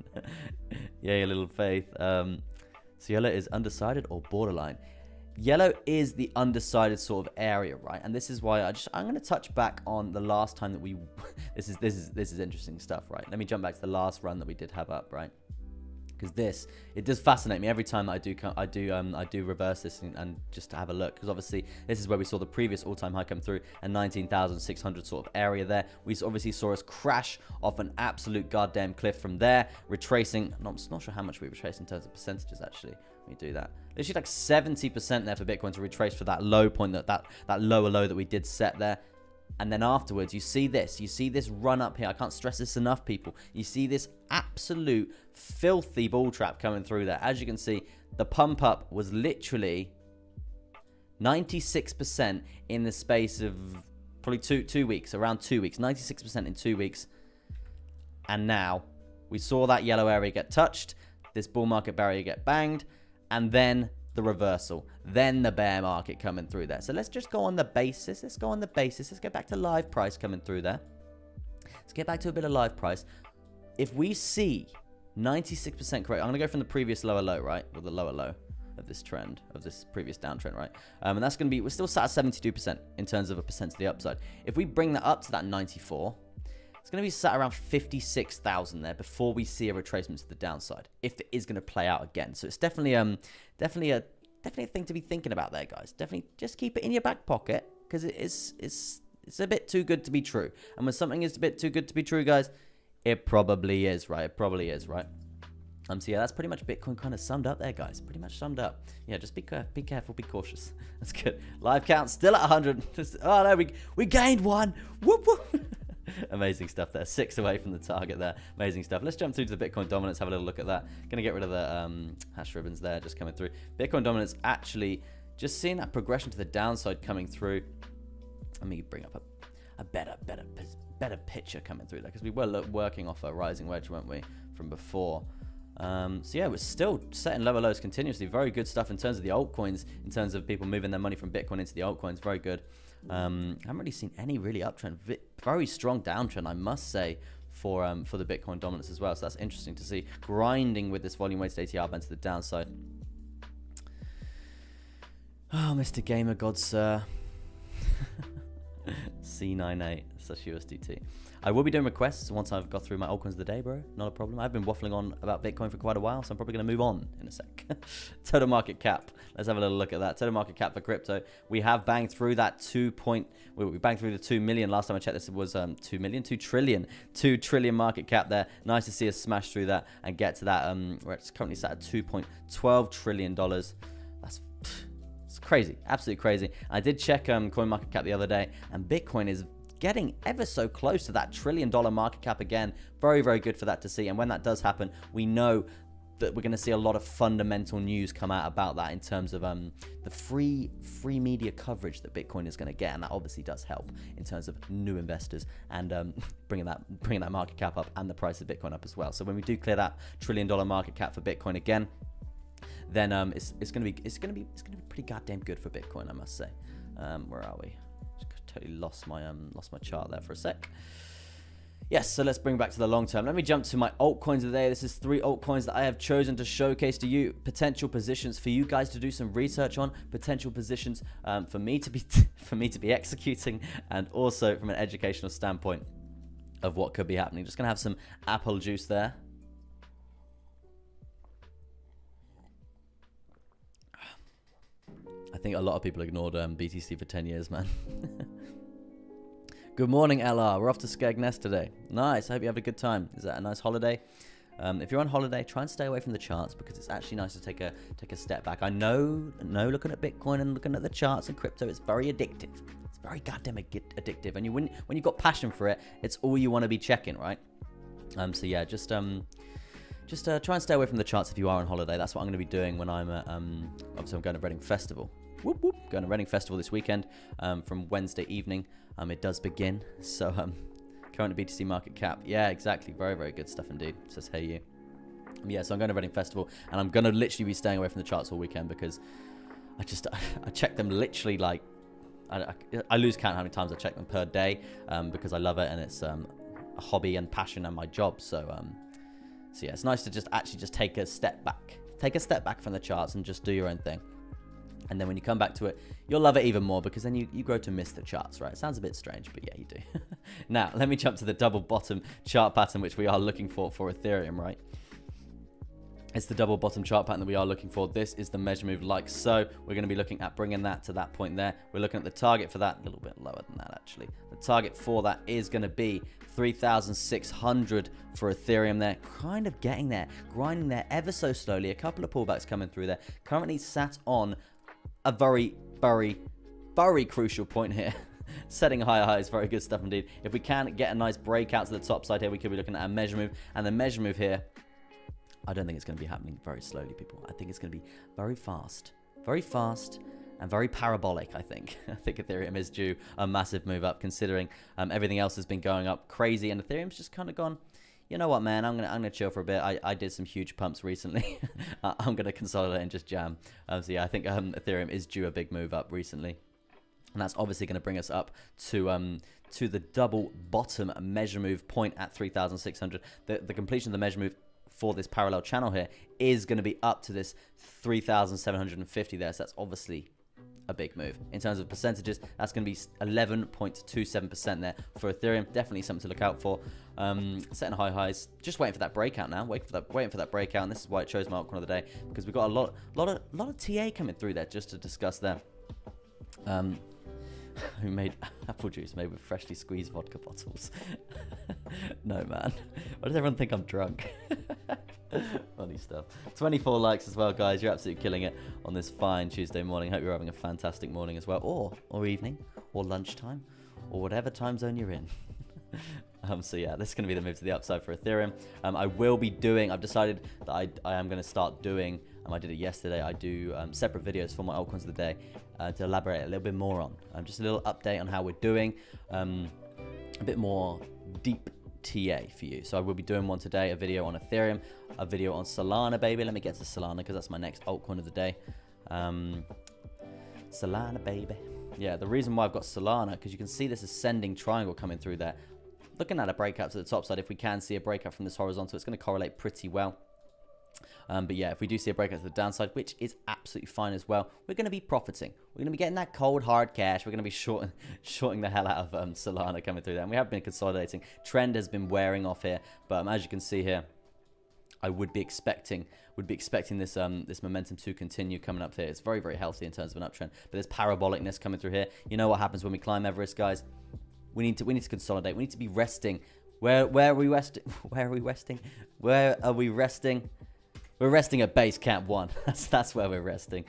[SPEAKER 1] Yeah, your little faith. So yellow is undecided or borderline. Yellow is the undecided sort of area, right? And this is why I'm going to touch back on the last time that we this is interesting stuff, right? Let me jump back to the last run that we did have up, right? Because it does fascinate me every time that I do reverse this and just to have a look, because obviously this is where we saw the previous all-time high come through, and 19,600 sort of area there. We obviously saw us crash off an absolute goddamn cliff from there, retracing. I'm not sure how much we retraced in terms of percentages actually. Let me do that. Literally like 70% there for Bitcoin to retrace for that low point, that lower low that we did set there. And then afterwards, you see this run up here. I can't stress this enough, people. You see this absolute filthy bull trap coming through there. As you can see, the pump up was literally 96% in the space of probably two weeks, around 2 weeks, 96% in 2 weeks. And now we saw that yellow area get touched, this bull market barrier get banged, and then the reversal, then the bear market coming through there. So let's just go on the basis. Let's get back to live price coming through there. Let's get back to a bit of live price. If we see 96% correct, I'm going to go from the previous lower low, right? Or the lower low of this trend, of this previous downtrend, right? And that's going to be, we're still sat at 72% in terms of a percent to the upside. If we bring that up to that 94, it's going to be sat around 56,000 there before we see a retracement to the downside, if it is going to play out again. So it's definitely a thing to be thinking about there, guys. Definitely just keep it in your back pocket, because it's a bit too good to be true. And when something is a bit too good to be true, guys, it probably is, right? It probably is, right? So yeah, that's pretty much Bitcoin kind of summed up there, guys. Pretty much summed up. Yeah, just be careful, be cautious. That's good. Live count still at 100. Oh no, we gained one. Whoop whoop. Amazing stuff there. 6 away from the target there. Amazing stuff. Let's jump through to the Bitcoin dominance, have a little look at that. Gonna get rid of the hash ribbons there just coming through. Bitcoin dominance actually just seeing that progression to the downside coming through. Let me bring up a better picture coming through there, because we were working off a rising wedge, weren't we, from before. So yeah, we're still setting lower lows continuously. Very good stuff in terms of the altcoins, in terms of people moving their money from Bitcoin into the altcoins. Very good. I haven't really seen any really uptrend. Very strong downtrend, I must say, for the Bitcoin dominance as well. So that's interesting to see. Grinding with this volume weighted ATR band to the downside. Oh, Mr. Gamer God, sir. C98 such USDT. I will be doing requests once I've got through my altcoins of the day, bro. Not a problem. I've been waffling on about Bitcoin for quite a while, so I'm probably going to move on in a sec. Total market cap. Let's have a little look at that. Total market cap for crypto. We have banged through that we banged through the 2 million. Last time I checked this, it was 2 trillion. 2 trillion market cap there. Nice to see us smash through that and get to that, where it's currently sat at $2.12 trillion. It's crazy, absolutely crazy. I did check CoinMarketCap the other day, and Bitcoin is getting ever so close to that $1 trillion market cap again. Very, very good for that to see. And when that does happen, we know that we're going to see a lot of fundamental news come out about that, in terms of the free media coverage that Bitcoin is going to get, and that obviously does help in terms of new investors and bringing that market cap up and the price of Bitcoin up as well. So when we do clear that $1 trillion market cap for Bitcoin again, then it's gonna be pretty goddamn good for Bitcoin, I must say. Where are we? Totally lost my chart there for a sec. Yes, so let's bring back to the long term. Let me jump to my altcoins of the day. This is 3 altcoins that I have chosen to showcase to you, potential positions for you guys to do some research on, potential positions for me to be executing, and also from an educational standpoint of what could be happening. Just gonna have some apple juice there. I think a lot of people ignored BTC for 10 years, man. Good morning, LR. We're off to Skegness today. Nice. I hope you have a good time. Is that a nice holiday? If you're on holiday, try and stay away from the charts because it's actually nice to take a step back. I know looking at Bitcoin and looking at the charts and crypto, it's very addictive. It's very goddamn addictive. And when you've got passion for it, it's all you want to be checking, right? So yeah, just try and stay away from the charts if you are on holiday. That's what I'm going to be doing when I'm at, obviously I'm going to Reading Festival. Whoop, whoop. Going to Reading Festival this weekend from Wednesday evening. It does begin. So current BTC market cap. Yeah, exactly. Very, very good stuff indeed. Says hey you. Yeah, so I'm going to Reading Festival and I'm going to literally be staying away from the charts all weekend because I check them literally like I lose count how many times I check them per day because I love it and it's a hobby and passion and my job. So yeah, it's nice to just take a step back. Take a step back from the charts and just do your own thing. And then when you come back to it, you'll love it even more because then you grow to miss the charts, right? It sounds a bit strange, but yeah, you do. Now, let me jump to the double bottom chart pattern, which we are looking for Ethereum, right? It's the double bottom chart pattern that we are looking for. This is the measure move like so. We're going to be looking at bringing that to that point there. We're looking at the target for that, a little bit lower than that actually. The target for that is going to be 3,600 for Ethereum there. Kind of getting there, grinding there ever so slowly. A couple of pullbacks coming through there. Currently sat on a very, very, very crucial point here. Setting higher highs, very good stuff indeed. If we can get a nice breakout to the top side here, we could be looking at a measure move. And the measure move here, I don't think it's going to be happening very slowly, people. I think it's going to be very fast and very parabolic, I think. I think Ethereum is due a massive move up considering everything else has been going up crazy. And Ethereum's just kind of gone, you know what, man, I'm gonna chill for a bit. I did some huge pumps recently. I'm going to consolidate and just jam. So yeah, I think Ethereum is due a big move up recently. And that's obviously going to bring us up to the double bottom measure move point at 3,600. The completion of the measure move for this parallel channel here is going to be up to this 3,750 there. So that's obviously a big move. In terms of percentages, that's going to be 11.27% there for Ethereum. Definitely something to look out for. Setting high highs. Just waiting for that breakout now. Waiting for that breakout. And this is why I chose my altcoin of the day because we've got a lot of TA coming through there just to discuss there. Who made apple juice made with freshly squeezed vodka bottles? No, man. Why does everyone think I'm drunk? Funny stuff. 24 likes as well, guys. You're absolutely killing it on this fine Tuesday morning. Hope you're having a fantastic morning as well, or evening, or lunchtime, or whatever time zone you're in. So yeah, this is going to be the move to the upside for Ethereum. I've decided that I am going to start doing, I did it yesterday, I do separate videos for my altcoins of the day to elaborate a little bit more on. Just a little update on how we're doing, a bit more deep TA for you. So I will be doing one today, a video on Ethereum, a video on Solana, baby. Let me get to Solana because that's my next altcoin of the day. Solana, baby. Yeah, the reason why I've got Solana, because you can see this ascending triangle coming through there. Looking at a breakout to the top side, if we can see a breakout from this horizontal, it's going to correlate pretty well. But yeah, if we do see a breakout to the downside, which is absolutely fine as well, we're going to be profiting. We're going to be getting that cold, hard cash. We're going to be shorting the hell out of Solana coming through there. And we have been consolidating. Trend has been wearing off here. But as you can see here, I would be expecting this this momentum to continue coming up here. It's very, very healthy in terms of an uptrend. But there's parabolicness coming through here. You know what happens when we climb Everest, guys? We need to consolidate. We need to be resting. Where are we resting? Where are we resting? Where are we resting? We're resting at base camp 1. That's where we're resting.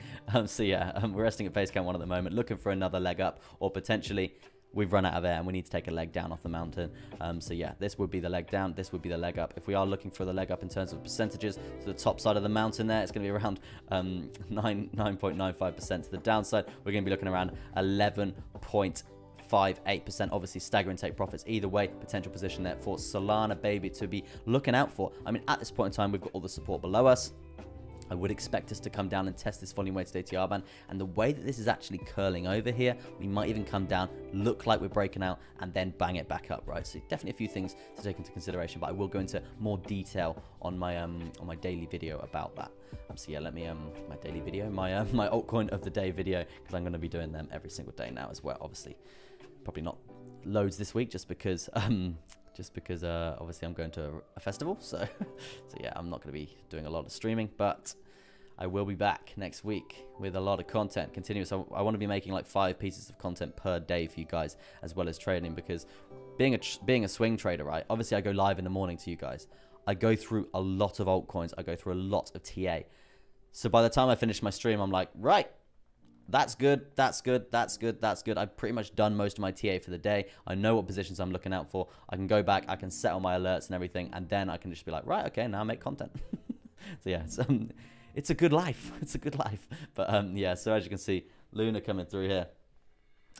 [SPEAKER 1] So yeah, we're resting at base camp 1 at the moment, looking for another leg up, or potentially we've run out of air and we need to take a leg down off the mountain. So yeah, this would be the leg down. This would be the leg up. If we are looking for the leg up in terms of percentages to the top side of the mountain there, it's going to be around 9.95%. To the downside, we're going to be looking around 11.58%. Obviously staggering take profits either way. Potential position there for Solana, baby, to be looking out for. I mean, at this point in time, we've got all the support below us. I would expect us to come down and test this volume weighted ATR band, and the way that this is actually curling over here, we might even come down, look like we're breaking out, and then bang it back up, right? So definitely a few things to take into consideration, but I will go into more detail on my daily video about that. So yeah, let me my daily video, my altcoin of the day video, because I'm going to be doing them every single day now as well. Obviously, probably not loads this week, just because obviously I'm going to a festival, so yeah, I'm not going to be doing a lot of streaming, but I will be back next week with a lot of content, continuous. I want to be making like 5 pieces of content per day for you guys, as well as trading, because being a swing trader, right? Obviously, I go live in the morning to you guys. I go through a lot of altcoins. I go through a lot of TA. So by the time I finish my stream, I'm like, right, that's good, that's good, that's good, that's good. I've pretty much done most of my TA for the day. I know what positions I'm looking out for. I can go back, I can set all my alerts and everything, and then I can just be like, right, okay, now make content. So yeah, it's a good life. It's a good life. But yeah, so as you can see, Luna coming through here.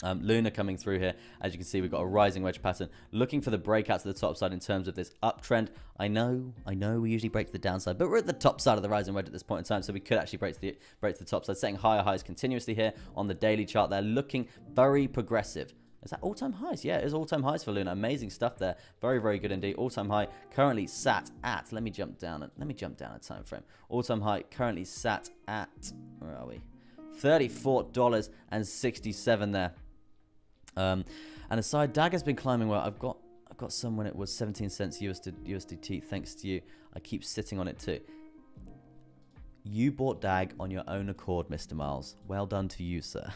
[SPEAKER 1] Luna coming through here. As you can see, we've got a rising wedge pattern. Looking for the breakout to the top side in terms of this uptrend. I know we usually break to the downside, but we're at the top side of the rising wedge at this point in time, so we could actually break to the top side. Setting higher highs continuously here on the daily chart. They're looking very progressive. Is that all-time highs? Yeah, it is all-time highs for Luna. Amazing stuff there. Very, very good indeed. All-time high currently sat at, let me jump down a time frame. All-time high currently sat at, where are we? $34.67 there. And aside, DAG has been climbing well. I've got some when it was 17 cents USDT. Thanks to you. I keep sitting on it too. You bought DAG on your own accord, Mr. Miles. Well done to you, sir.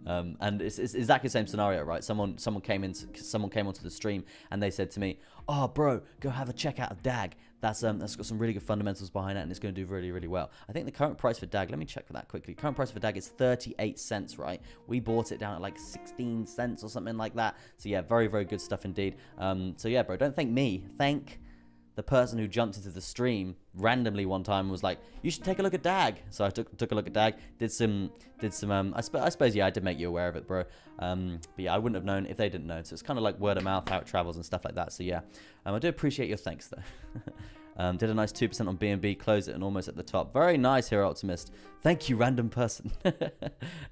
[SPEAKER 1] And it's exactly the same scenario, right? Someone came onto the stream and they said to me, "Oh, bro, go have a check out of DAG. That's got some really good fundamentals behind it, and it's going to do really, really well." I think the current price for DAG, let me check for that quickly. Current price for DAG is 38 cents, right? We bought it down at like 16 cents or something like that. So yeah, very, very good stuff indeed. So yeah, bro, don't thank me. Thank the person who jumped into the stream randomly one time and was like, "You should take a look at DAG." So I took a look at DAG, did some I suppose yeah, I did make you aware of it, bro. But yeah, I wouldn't have known if they didn't know. So it's kind of like word of mouth, how it travels and stuff like that. So yeah, I do appreciate your thanks though. Did a nice 2% on BNB, closed it and almost at the top. Very nice, Hero Optimist. Thank you, random person.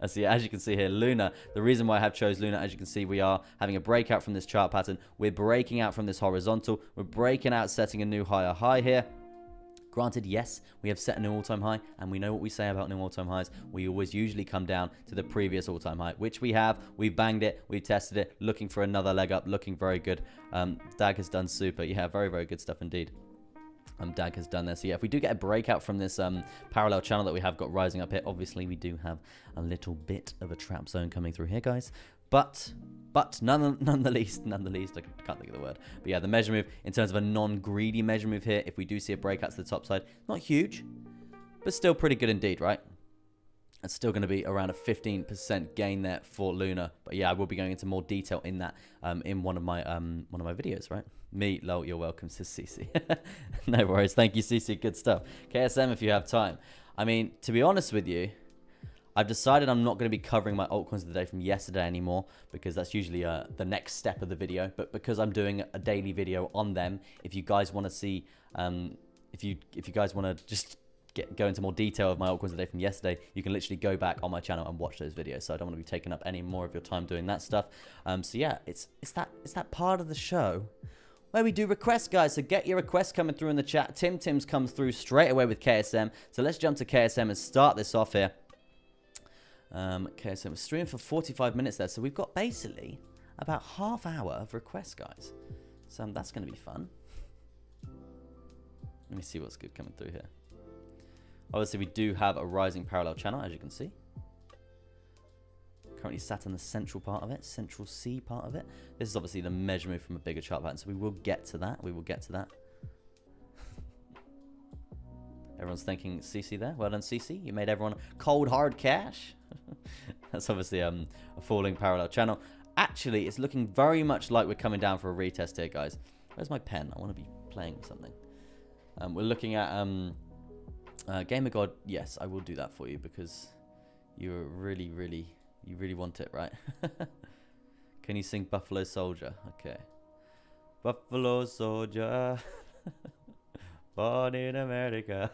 [SPEAKER 1] So yeah, as you can see here, Luna, the reason why I have chose Luna, as you can see, we are having a breakout from this chart pattern. We're breaking out from this horizontal. We're breaking out, setting a new higher high here. Granted, yes, we have set a new all-time high, and we know what we say about new all-time highs. We always usually come down to the previous all-time high, which we have. We've banged it. We've tested it. Looking for another leg up. Looking very good. DAG has done super. Yeah, very, very good stuff indeed. DAG has done this. So yeah, if we do get a breakout from this parallel channel that we have got rising up here, obviously we do have a little bit of a trap zone coming through here, guys. But none the least, I can't think of the word. But yeah, the measure move, in terms of a non-greedy measure move here, if we do see a breakout to the top side, not huge, but still pretty good indeed, right? It's still going to be around a 15% gain there for Luna. But yeah, I will be going into more detail in that in one of my videos, right? Me, lol, you're welcome, says CC. No worries. Thank you, CC. Good stuff. KSM, if you have time. I mean, to be honest with you, I've decided I'm not going to be covering my altcoins of the day from yesterday anymore, because that's usually the next step of the video. But because I'm doing a daily video on them, if you guys want to see, if you guys want to just go into more detail of my altcoins of the day from yesterday, you can literally go back on my channel and watch those videos. So I don't want to be taking up any more of your time doing that stuff. So yeah, it's that part of the show where we do requests, guys. So get your requests coming through in the chat. Tim's comes through straight away with KSM. So let's jump to KSM and start this off here. KSM was streaming for 45 minutes there. So we've got basically about half hour of requests, guys. So that's going to be fun. Let me see what's good coming through here. Obviously, we do have a rising parallel channel, as you can see. Currently sat in the central part of it, central C part of it. This is obviously the measure move from a bigger chart pattern, so we will get to that. We will get to that. Everyone's thanking CC there. Well done, CC. You made everyone cold hard cash. That's obviously a falling parallel channel. Actually, it's looking very much like we're coming down for a retest here, guys. Where's my pen? I want to be playing with something. We're looking at Gamer God. Yes, I will do that for you because you really want it, right? Can you sing Buffalo Soldier? Okay. Buffalo Soldier. Born in America.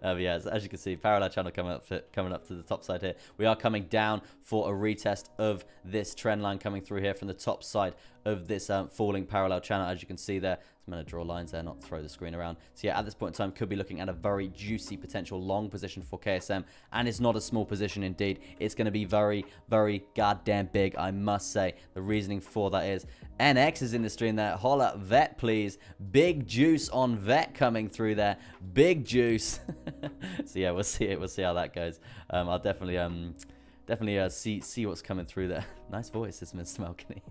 [SPEAKER 1] Yeah, as you can see, parallel channel coming up to the top side here. We are coming down for a retest of this trend line coming through here from the top side of this falling parallel channel. As you can see there, I'm going to draw lines there, not throw the screen around. So yeah, at this point in time, could be looking at a very juicy potential long position for KSM. And it's not a small position indeed. It's going to be very, very goddamn big, I must say. The reasoning for that is NX is in the stream there. Holla, Vet, please. Big juice on Vet coming through there. Big juice. So yeah, we'll see it. We'll see how that goes. I'll definitely see what's coming through there. Nice voice, this Mr. Malkany.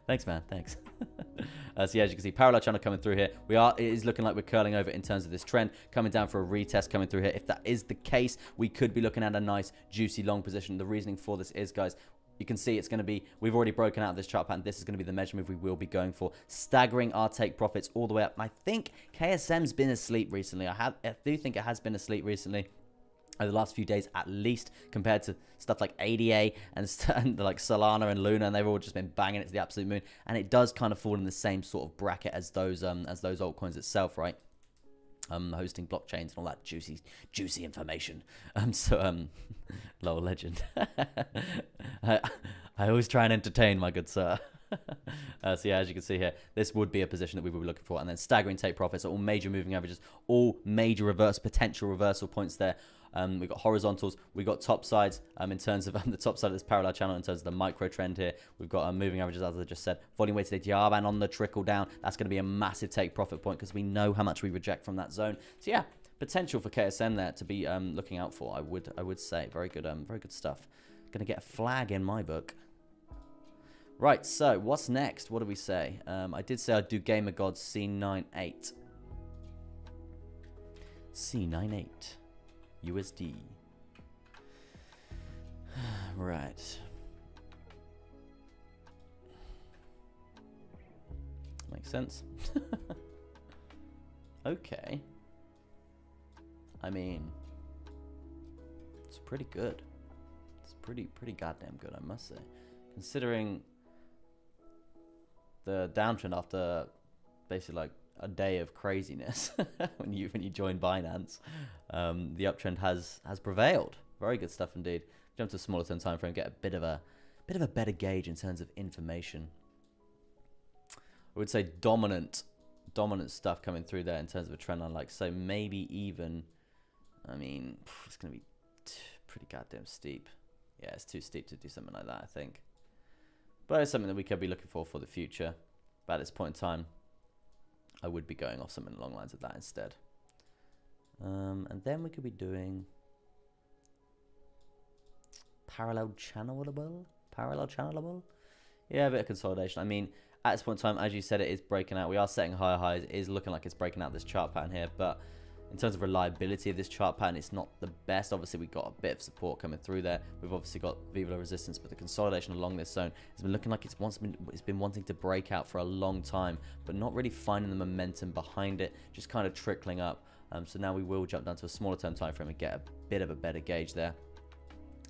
[SPEAKER 1] Thanks, man. Thanks. So yeah, as you can see, parallel channel coming through here. It is looking like we're curling over in terms of this trend, coming down for a retest coming through here. If that is the case, we could be looking at a nice, juicy long position. The reasoning for this is, guys, you can see it's going to be, we've already broken out of this chart pattern. This is going to be the measure move we will be going for, staggering our take profits all the way up. I think KSM's been asleep recently. I do think it has been asleep recently. Over the last few days at least, compared to stuff like ADA and like Solana and Luna, and they've all just been banging it to the absolute moon. And it does kind of fall in the same sort of bracket as those altcoins itself, right? Hosting blockchains and all that juicy information. Lol, legend. I always try and entertain, my good sir. So yeah, as you can see here, this would be a position that we would be looking for. And then staggering take profits, all major moving averages, all major potential reversal points there. We've got horizontals, we've got top sides in terms of the top side of this parallel channel in terms of the micro trend here. We've got moving averages, as I just said, volume weighted ATR, and on the trickle down, that's going to be a massive take profit point because we know how much we reject from that zone. So yeah, potential for KSM there to be looking out for. I would say very good stuff. Going to get a flag in my book. Right, so what's next? What do we say? I did say I'd do Gamer Gods C98. C98 USD. Right. Makes sense. Okay. I mean, it's pretty good. It's pretty goddamn good, I must say. Considering the downtrend after basically like a day of craziness when you join Binance, the uptrend has prevailed. Very good stuff indeed. Jump to a smaller term time frame, get a bit of a better gauge in terms of information. I would say dominant stuff coming through there in terms of a trend line, like so maybe even, I mean, it's gonna be pretty goddamn steep. Yeah, it's too steep to do something like that, I think. But it's something that we could be looking for the future. But at this point in time, I would be going off something along the lines of that instead. And then we could be doing parallel channelable. Yeah, a bit of consolidation. I mean, at this point in time, as you said, it is breaking out. We are setting higher highs. It is looking like it's breaking out this chart pattern here. But in terms of reliability of this chart pattern, it's not the best. Obviously, we've got a bit of support coming through there. We've obviously got Viva resistance, but the consolidation along this zone has been looking like it's been wanting to break out for a long time, but not really finding the momentum behind it, just kind of trickling up. So now we will jump down to a smaller term time frame and get a bit of a better gauge there.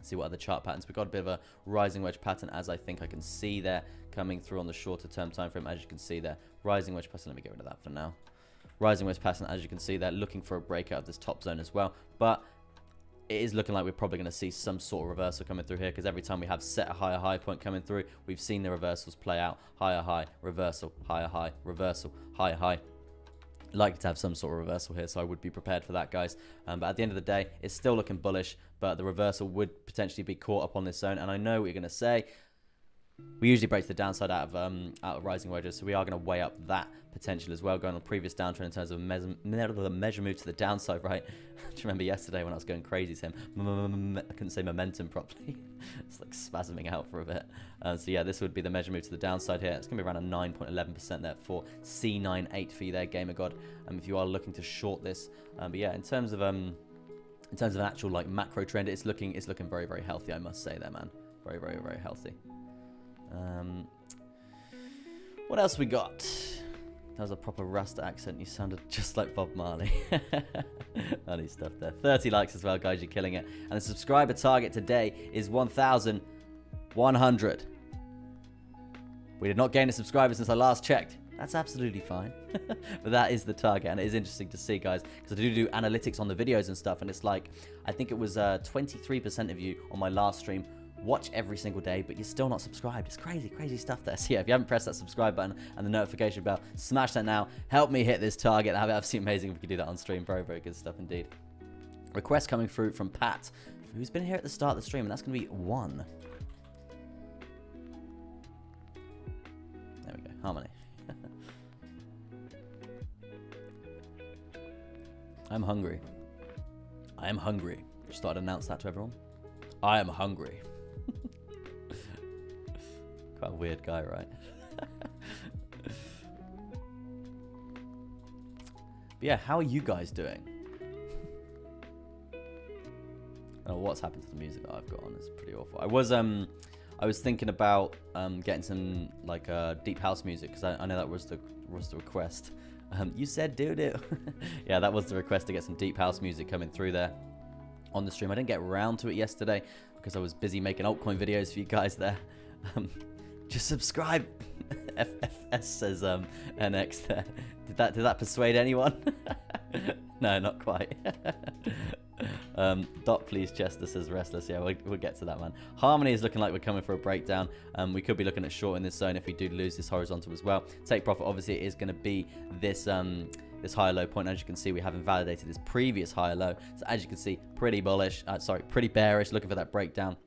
[SPEAKER 1] See what other chart patterns. We've got a bit of a rising wedge pattern, as I think I can see there, coming through on the shorter term time frame, as you can see there. Rising wedge pattern, let me get rid of that for now. Rising wedge pattern, as you can see there, looking for a breakout of this top zone as well. But it is looking like we're probably going to see some sort of reversal coming through here, because every time we have set a higher high point coming through, we've seen the reversals play out. Higher high, reversal, higher high, reversal, higher high. Like to have some sort of reversal here, so I would be prepared for that, guys. But at the end of the day, it's still looking bullish, but the reversal would potentially be caught up on this zone. And I know what you're going to say, we usually break to the downside out of rising wedges, so we are going to weigh up that potential as well, going on previous downtrend in terms of a measure move to the downside, right? Do you remember yesterday when I was going crazy to him? I couldn't say momentum properly. It's like spasming out for a bit. So yeah, this would be the measure move to the downside here. It's going to be around a 9.11% there for C98 for you there, Gamer God. If you are looking to short this, but yeah, in terms of an actual like macro trend, it's looking very, very healthy, I must say there, man. Very, very, very healthy. What else we got? That was a proper Rasta accent. You sounded just like Bob Marley. Funny stuff there. 30 likes as well, guys. You're killing it. And the subscriber target today is 1,100. We did not gain a subscriber since I last checked. That's absolutely fine. But that is the target, and it is interesting to see, guys, because I do analytics on the videos and stuff, and it's like, I think it was 23% of you on my last stream watch every single day, but you're still not subscribed. It's crazy, crazy stuff there. So yeah, if you haven't pressed that subscribe button and the notification bell, smash that now. Help me hit this target. That'd be absolutely amazing if we could do that on stream. Very, very good stuff indeed. Request coming through from Pat, who's been here at the start of the stream, and that's going to be 1. There we go. Harmony. I'm hungry. I am hungry. Just thought I'd announce that to everyone. I am hungry. Quite a weird guy, right? But yeah, how are you guys doing? Oh, what's happened to the music that I've got on? It's pretty awful. I was thinking about getting some like deep house music, because I know that was the request. You said do it. Yeah, that was the request, to get some deep house music coming through there on the stream. I didn't get around to it yesterday because I was busy making altcoin videos for you guys there. Just subscribe. FFS says NX there. Did that persuade anyone? No, not quite. Dot please Chester says restless. Yeah, we'll get to that, man. Harmony is looking like we're coming for a breakdown. We could be looking at short in this zone if we do lose this horizontal as well. Take profit obviously is going to be this this high low point. As you can see, we have invalidated this previous high low. So as you can see, pretty bullish. Pretty bearish. Looking for that breakdown.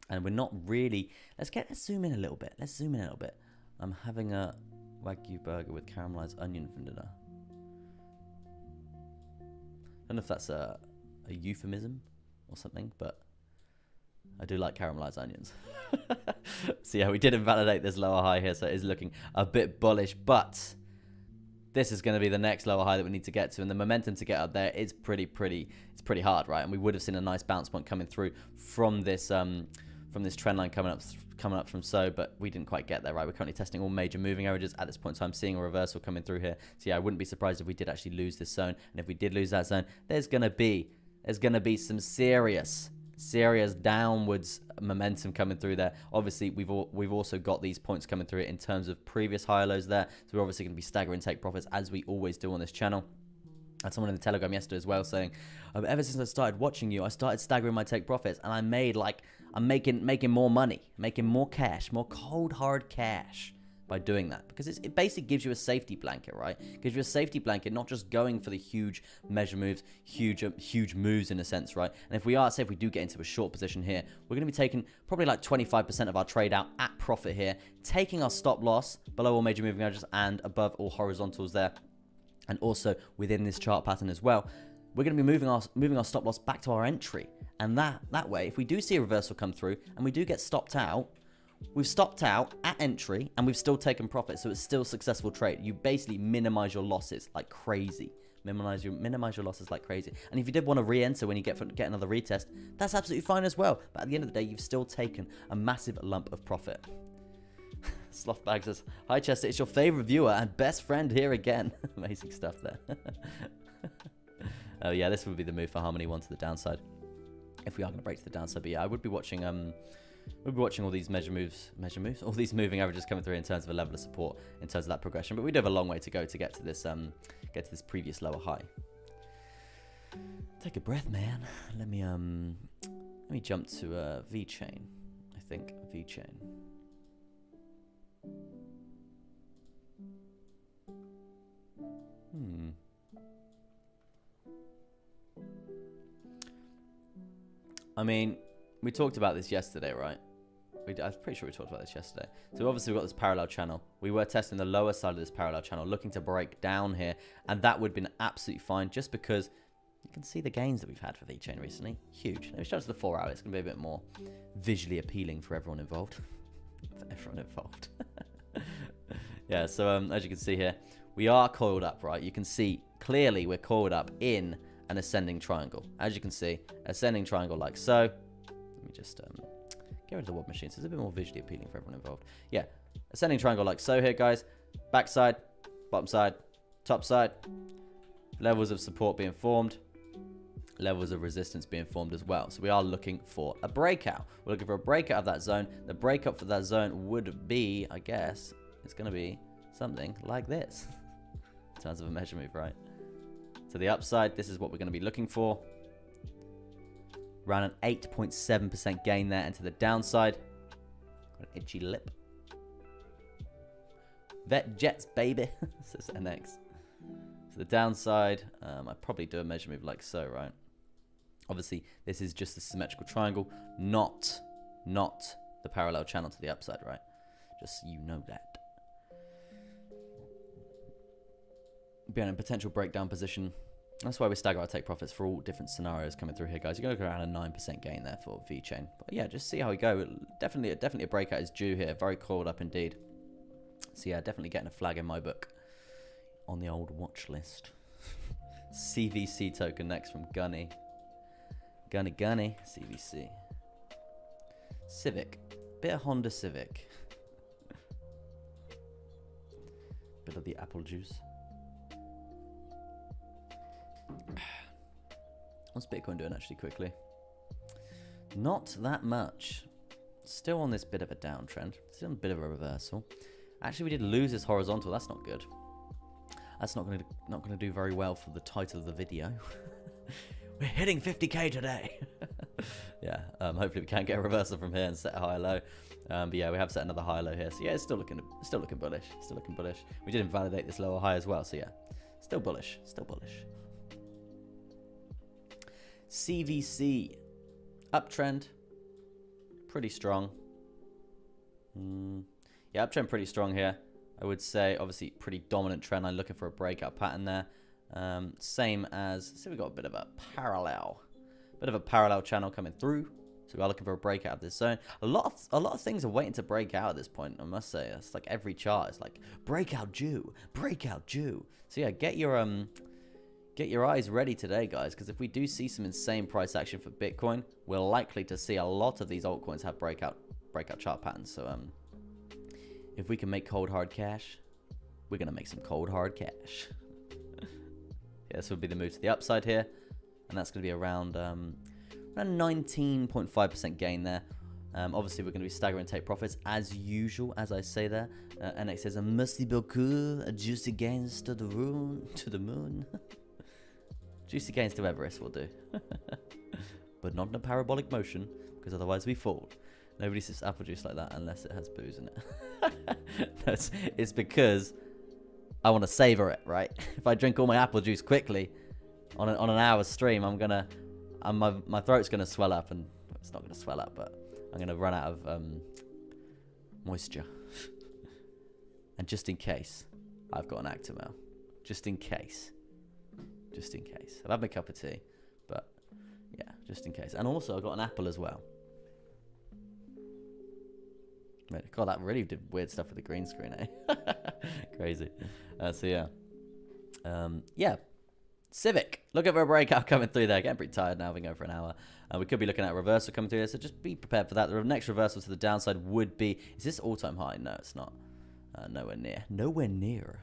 [SPEAKER 1] And we're not really. Let's zoom in a little bit. Let's zoom in a little bit. I'm having a Wagyu burger with caramelized onion for dinner. I don't know if that's a euphemism or something, but I do like caramelized onions. So yeah, we did invalidate this lower high here, so it is looking a bit bullish, but this is going to be the next lower high that we need to get to, and the momentum to get up there is pretty hard, right? And we would have seen a nice bounce point coming through from this trend line coming up from so, but we didn't quite get there, right? We're currently testing all major moving averages at this point in time, seeing a reversal coming through here. So yeah, I wouldn't be surprised if we did actually lose this zone, and if we did lose that zone, there's gonna be some serious downwards momentum coming through there. Obviously, we've also got these points coming through it in terms of previous high lows there, so we're obviously going to be staggering take profits as we always do on this channel. I had someone in the Telegram yesterday as well saying, ever since I started watching you, I started staggering my take profits, and I'm making more money, making more cash, more cold hard cash by doing that, because it basically gives you a safety blanket, right? It gives you a safety blanket, not just going for the huge measure moves, huge moves in a sense, right? And if we do get into a short position here, we're going to be taking probably like 25% of our trade out at profit here, taking our stop loss below all major moving averages and above all horizontals there, and also within this chart pattern as well. We're going to be moving our stop loss back to our entry, and that way, if we do see a reversal come through and we do get stopped out, we've stopped out at entry and we've still taken profit, so it's still a successful trade. You basically minimize your losses like crazy. Minimize your losses like crazy. And if you did want to re-enter when you get another retest, that's absolutely fine as well. But at the end of the day, you've still taken a massive lump of profit. Slothbag says, hi Chester, it's your favorite viewer and best friend here again. Amazing stuff there. Oh yeah, this would be the move for Harmony 1 to the downside, if we are going to break to the downside. But yeah, I would be watching all these measure moves, all these moving averages coming through in terms of a level of support, in terms of that progression. But we do have a long way to go to get to this previous lower high. Take a breath, man. Let me jump to VeChain. I think VeChain. I mean, we talked about this yesterday, right? I'm pretty sure we talked about this yesterday. So obviously we've got this parallel channel. We were testing the lower side of this parallel channel, looking to break down here, and that would have been absolutely fine, just because you can see the gains that we've had for VeChain recently. Huge. Let me show us the 4 hour. It's going to be a bit more visually appealing for everyone involved. Yeah, so as you can see here, we are coiled up, right? You can see clearly we're coiled up in an ascending triangle. As you can see, ascending triangle like so. Let me just get rid of the wood machine so it's a bit more visually appealing for everyone involved. Yeah, ascending triangle like so here, guys. Backside, bottom side, top side. Levels of support being formed. Levels of resistance being formed as well. So we are looking for a breakout. We're looking for a breakout of that zone. The breakup for that zone would be, I guess, it's going to be something like this. In terms of a measure move, right? To the upside, this is what we're going to be looking for. Around an 8.7% gain there into the downside. Got an itchy lip. Vet Jets, baby. Says NX. So the downside, I probably do a measure move like so, right? Obviously, this is just a symmetrical triangle, not the parallel channel to the upside, right? Just so you know that. Be in a potential breakdown position. That's why we stagger our take profits for all different scenarios coming through here, guys. You're going to look around a 9% gain there for VeChain. But yeah, just see how we go. Definitely a breakout is due here. Very coiled up indeed. So yeah, definitely getting a flag in my book on the old watch list. CVC token next from Gunny. Gunny, CVC. Civic. Bit of Honda Civic. Bit of the apple juice. What's Bitcoin doing actually quickly? Not that much. Still on this bit of a downtrend. Still on a bit of a reversal. Actually, we did lose this horizontal. That's not good. That's not gonna do very well for the title of the video. We're hitting 50k today. Yeah. Hopefully we can get a reversal from here and set a higher low. But yeah, we have set another higher low here. So yeah, it's still looking bullish. Still looking bullish. We did invalidate this lower high as well. So yeah, still bullish. Still bullish. CVC uptrend, pretty strong. Yeah, uptrend pretty strong here. I would say obviously pretty dominant trend line. Looking for a breakout pattern there. Same as, so we got a bit of a parallel channel coming through. So we are looking for a breakout of this zone. A lot of things are waiting to break out at this point. I must say, it's like every chart is like breakout due, breakout due. So yeah, get your eyes ready today, guys, because if we do see some insane price action for Bitcoin, we're likely to see a lot of these altcoins have breakout chart patterns. So if we can make cold hard cash, we're gonna make some cold hard cash. Yeah, this would be the move to the upside here, and that's gonna be around 19.5% gain there. Obviously, we're going to be staggering take profits as usual, as I say there. NX says, merci beaucoup, juicy gains to the moon. Juicy gains to Everest will do. But not in a parabolic motion, because otherwise we fall. Nobody sips apple juice like that unless it has booze in it. It's because I want to savor it, right? If I drink all my apple juice quickly on an hour's stream, my throat's going to swell up, and it's not going to swell up, but I'm going to run out of moisture. And just in case, I've got an Actimel. Just in case. I've had my cup of tea, but yeah, just in case. And also, I've got an apple as well. God, that really did weird stuff with the green screen, eh? Crazy. So yeah. Yeah. Civic, looking for a breakout coming through there. Getting pretty tired now. Been going for an hour. We could be looking at a reversal coming through here, so just be prepared for that. The next reversal to the downside would be, is this all-time high? No, it's not. Nowhere near. Nowhere near.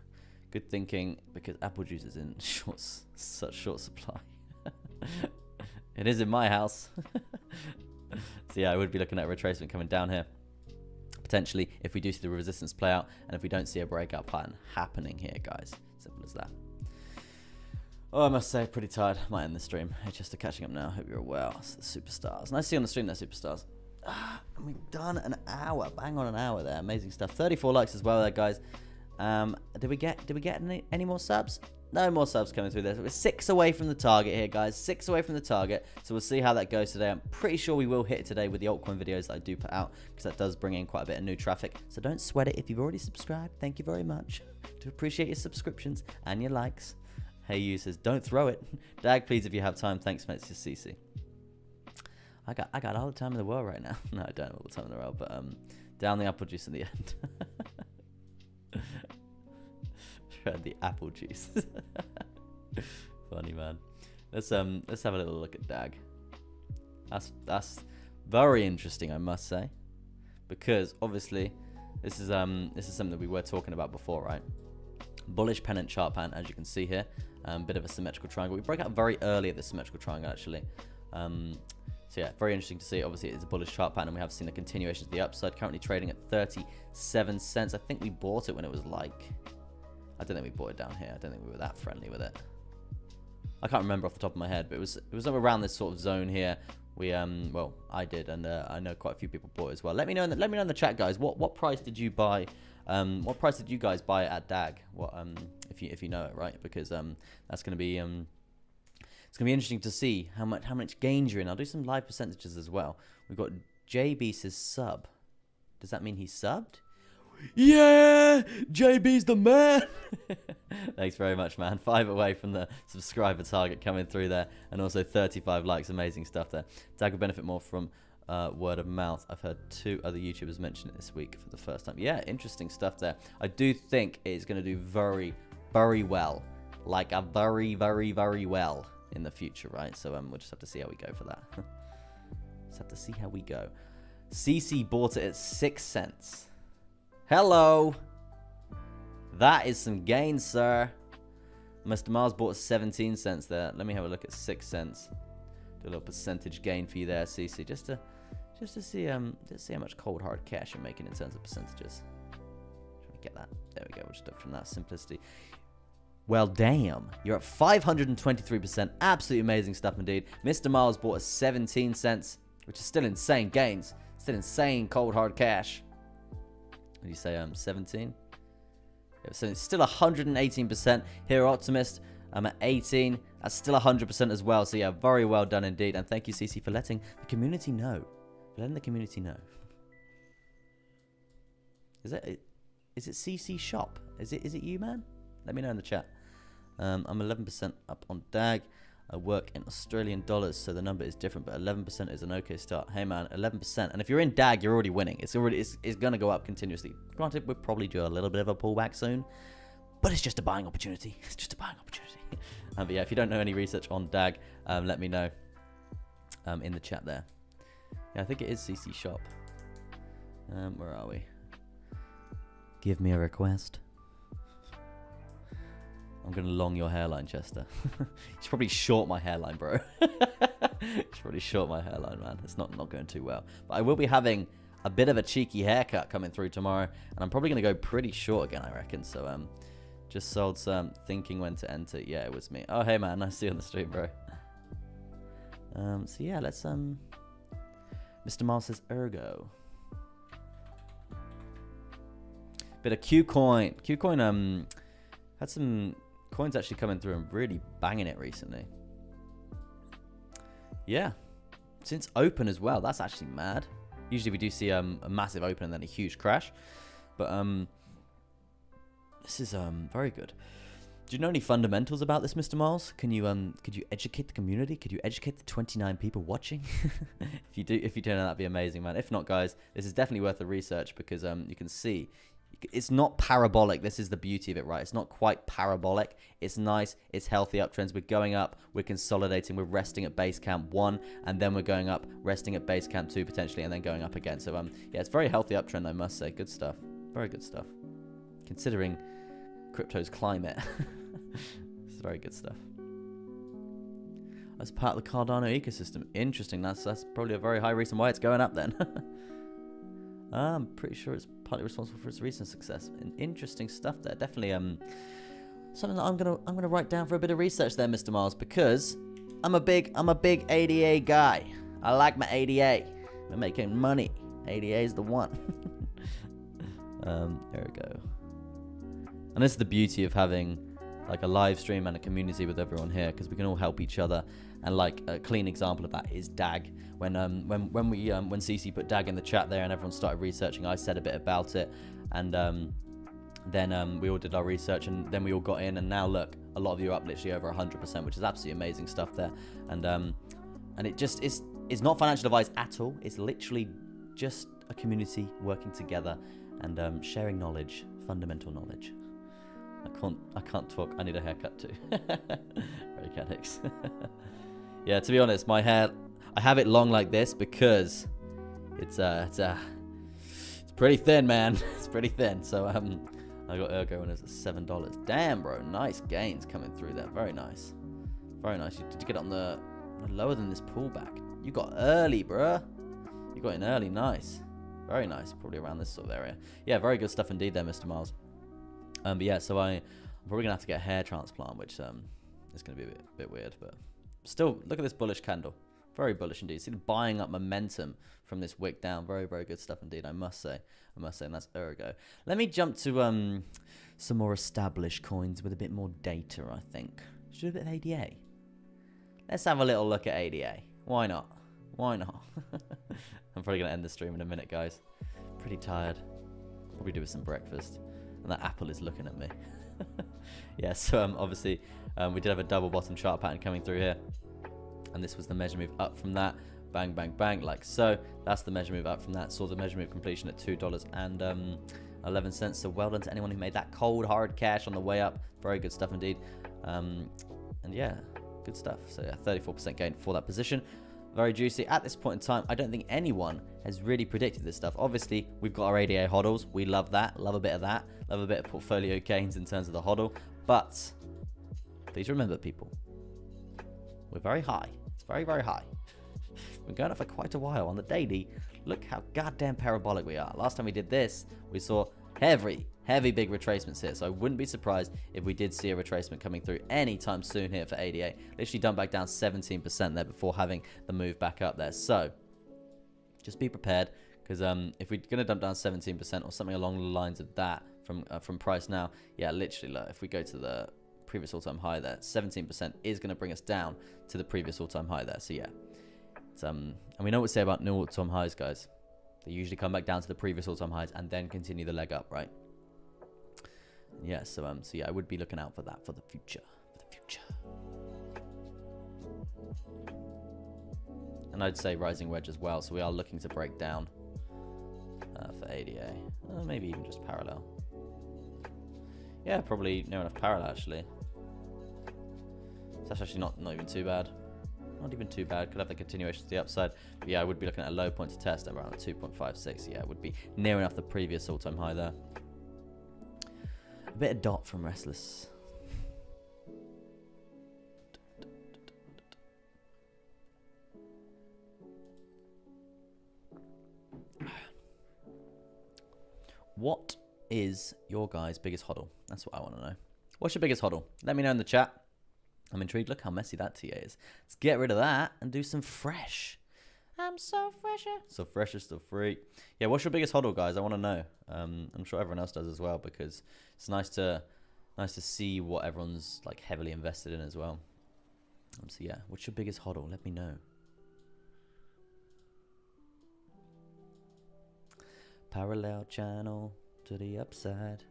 [SPEAKER 1] Good thinking, because apple juice is in such short supply. It is in my house. So yeah, I would be looking at a retracement coming down here. Potentially, if we do see the resistance play out, and if we don't see a breakout pattern happening here, guys. Simple as that. Oh, I must say, pretty tired. Might end the stream. Hey, Chester, catching up now. Hope you're well. It's the superstars. Nice to see you on the stream there, superstars. And we've done an hour. Bang on an hour there. Amazing stuff. 34 likes as well there, guys. Did we get any more subs? No more subs coming through there. So we're 6 away from the target here, guys. 6 away from the target. So we'll see how that goes today. I'm pretty sure we will hit it today with the altcoin videos that I do put out, because that does bring in quite a bit of new traffic. So don't sweat it if you've already subscribed. Thank you very much. Do appreciate your subscriptions and your likes. Hey, you says, don't throw it. Dag, please, if you have time. Thanks, mate. It's CC. I got all the time in the world right now. No, I don't have all the time in the world, but down the apple juice in the end. Tried the apple juice. Funny, man. Let's have a little look at Dag. That's very interesting, I must say, because obviously this is something that we were talking about before, right? Bullish pennant chart pattern, as you can see here. Bit of a symmetrical triangle. We broke out very early at this symmetrical triangle, actually. So yeah, very interesting to see. Obviously, it's a bullish chart pattern, and we have seen a continuation to the upside. Currently trading at 37 cents. I think we bought it when it was like, I don't think we bought it down here. I don't think we were that friendly with it. I can't remember off the top of my head, but it was around this sort of zone here Well, I did, and I know quite a few people bought it as well. Let me know in the chat, guys. What price did you buy? What price did you guys buy it at DAG? What if you know it, right? Because that's gonna be it's gonna be interesting to see how much gains you're in. I'll do some live percentages as well. We've got JB says sub. Does that mean he subbed? Yeah, JB's the man. Thanks very much, man. 5 away from the subscriber target coming through there, and also 35 likes. Amazing stuff there. DAG will benefit more from word of mouth. I've heard 2 other YouTubers mention it this week for the first time. Yeah, interesting stuff there. I do think it's going to do very, very well, like a very, very, very well in the future, right? So we'll just have to see how we go for that. Just have to see how we go. CC bought it at 6 cents. Hello. That is some gain, sir. Mr. Mars bought 17 cents there. Let me have a look at 6 cents. Do a little percentage gain for you there, CC, just to see how much cold hard cash you're making in terms of percentages. Trying to get that. There we go. We'll just do it from that simplicity. Well, damn. You're at 523%. Absolutely amazing stuff indeed. Mr. Miles bought a 17 cents, which is still insane gains. Still insane cold hard cash. What do you say? 17. Yeah, so it's still 118%. Here, Optimist. I'm at 18. That's still 100% as well. So yeah, very well done indeed. And thank you, CC, for letting the community know. For letting the community know. Is it CC Shop? Is it you, man? Let me know in the chat. I'm 11% up on DAG. I work in Australian dollars, so the number is different, but 11% is an okay start. Hey man, 11%. And if you're in DAG, you're already winning. It's going to go up continuously. Granted, we'll probably do a little bit of a pullback soon, but it's just a buying opportunity. It's just a buying opportunity. But yeah, if you don't know any research on DAG, let me know in the chat there. Yeah, I think it is CC Shop. Where are we? Give me a request. I'm going to long your hairline, Chester. You should probably short my hairline, bro. You should probably short my hairline, man. It's not going too well. But I will be having a bit of a cheeky haircut coming through tomorrow. And I'm probably going to go pretty short again, I reckon. So just sold some thinking when to enter. Yeah, it was me. Oh, hey, man. Nice to see you on the stream, bro. So, yeah, let's... Mr. Miles says ergo. Bit of Qcoin. Qcoin had some... coins actually coming through and really banging it recently. Yeah. Since open as well. That's actually mad. Usually we do see a massive open and then a huge crash. But this is very good. Do you know any fundamentals about this, Mr. Miles? Could you educate the community? Could you educate the 29 people watching? If you do know, that'd be amazing, man. If not, guys, this is definitely worth the research because you can see it's not parabolic. This is the beauty of it, right? It's not quite parabolic. It's nice. It's healthy uptrends. We're going up. We're consolidating. We're resting at base camp 1, and then we're going up, resting at base camp 2 potentially, and then going up again. So yeah, it's very healthy uptrend, I must say. Good stuff. Very good stuff. Considering crypto's climate, it's very good stuff. As part of the Cardano ecosystem. Interesting. That's probably a very high reason why it's going up then. I'm pretty sure it's partly responsible for its recent success. And interesting stuff there. Definitely something that I'm gonna write down for a bit of research there, Mr. Miles, because I'm a big ADA guy. I like my ADA. We're making money. ADA is the one. There we go. And this is the beauty of having like a live stream and a community with everyone here, because we can all help each other. And like a clean example of that is DAG. When CC put DAG in the chat there and everyone started researching, I said a bit about it, and then we all did our research, and then we all got in, and now look, a lot of you are up literally over 100%, which is absolutely amazing stuff there. And it just is not financial advice at all. It's literally just a community working together and sharing knowledge, fundamental knowledge. I can't talk. I need a haircut too. Mechanics. Yeah, to be honest, my hair, I have it long like this because it's pretty thin, man. It's pretty thin. So I got Ergo when it was at $7. Damn, bro, nice gains coming through there. Very nice, very nice. Did you get on the lower than this pullback? You got early, bro. You got in early. Nice, very nice. Probably around this sort of area. Yeah, very good stuff indeed there, Mr. Miles. But yeah, so I'm probably gonna have to get a hair transplant, which is gonna be a bit weird, but still, look at this bullish candle. Very bullish indeed. See the buying up momentum from this wick down. Very, very good stuff indeed, I must say. And that's ergo. Let me jump to some more established coins with a bit more data, I think. Should do a bit of ADA. Let's have a little look at ADA. Why not? Why not? I'm probably going to end the stream in a minute, guys. Pretty tired. Probably do with some breakfast. And that apple is looking at me. Yeah, so obviously we did have a double bottom chart pattern coming through here. And this was the measure move up from that. Bang, bang, bang, like so. That's the measure move up from that. Saw the measure move completion at $2.11. So well done to anyone who made that cold, hard cash on the way up. Very good stuff indeed. And yeah, good stuff. So yeah, 34% gain for that position. Very juicy. At this point in time, I don't think anyone has really predicted this stuff. Obviously, we've got our ADA hodls. We love that. Love a bit of that. Love a bit of portfolio gains in terms of the hodl. But please remember, people, we're very high. It's very, very high. We're going up for quite a while. On the daily, look how goddamn parabolic we are. Last time we did this, we saw heavy big retracements here. So I wouldn't be surprised if we did see a retracement coming through anytime soon here for ADA. Literally dumped back down 17% there before having the move back up there. So just be prepared, because if we're going to dump down 17% or something along the lines of that from price now, yeah, literally, look, if we go to the previous all-time high there, 17% is going to bring us down to the previous all-time high there. So yeah, it's, and we know what to say about new all-time highs, guys. They usually come back down to the previous all-time highs and then continue the leg up, right? Yeah, so yeah, I would be looking out for that for the future. And I'd say rising wedge as well. So we are looking to break down for ADA, maybe even just parallel. Yeah, probably near enough parallel actually. So that's actually not even too bad. Not even too bad. Could have the continuation to the upside. But yeah, I would be looking at a low point to test around 2.56. Yeah, it would be near enough the previous all-time high there. A bit of dot from Restless. What is your guys' biggest hodl? That's what I want to know. What's your biggest hodl? Let me know in the chat. I'm intrigued. Look how messy that TA is. Let's get rid of that and do some fresh. I'm so fresher. So fresher, still free. Yeah, what's your biggest hodl, guys? I want to know. I'm sure everyone else does as well, because it's nice to see what everyone's like heavily invested in as well. So yeah, what's your biggest hodl? Let me know. Parallel channel to the upside.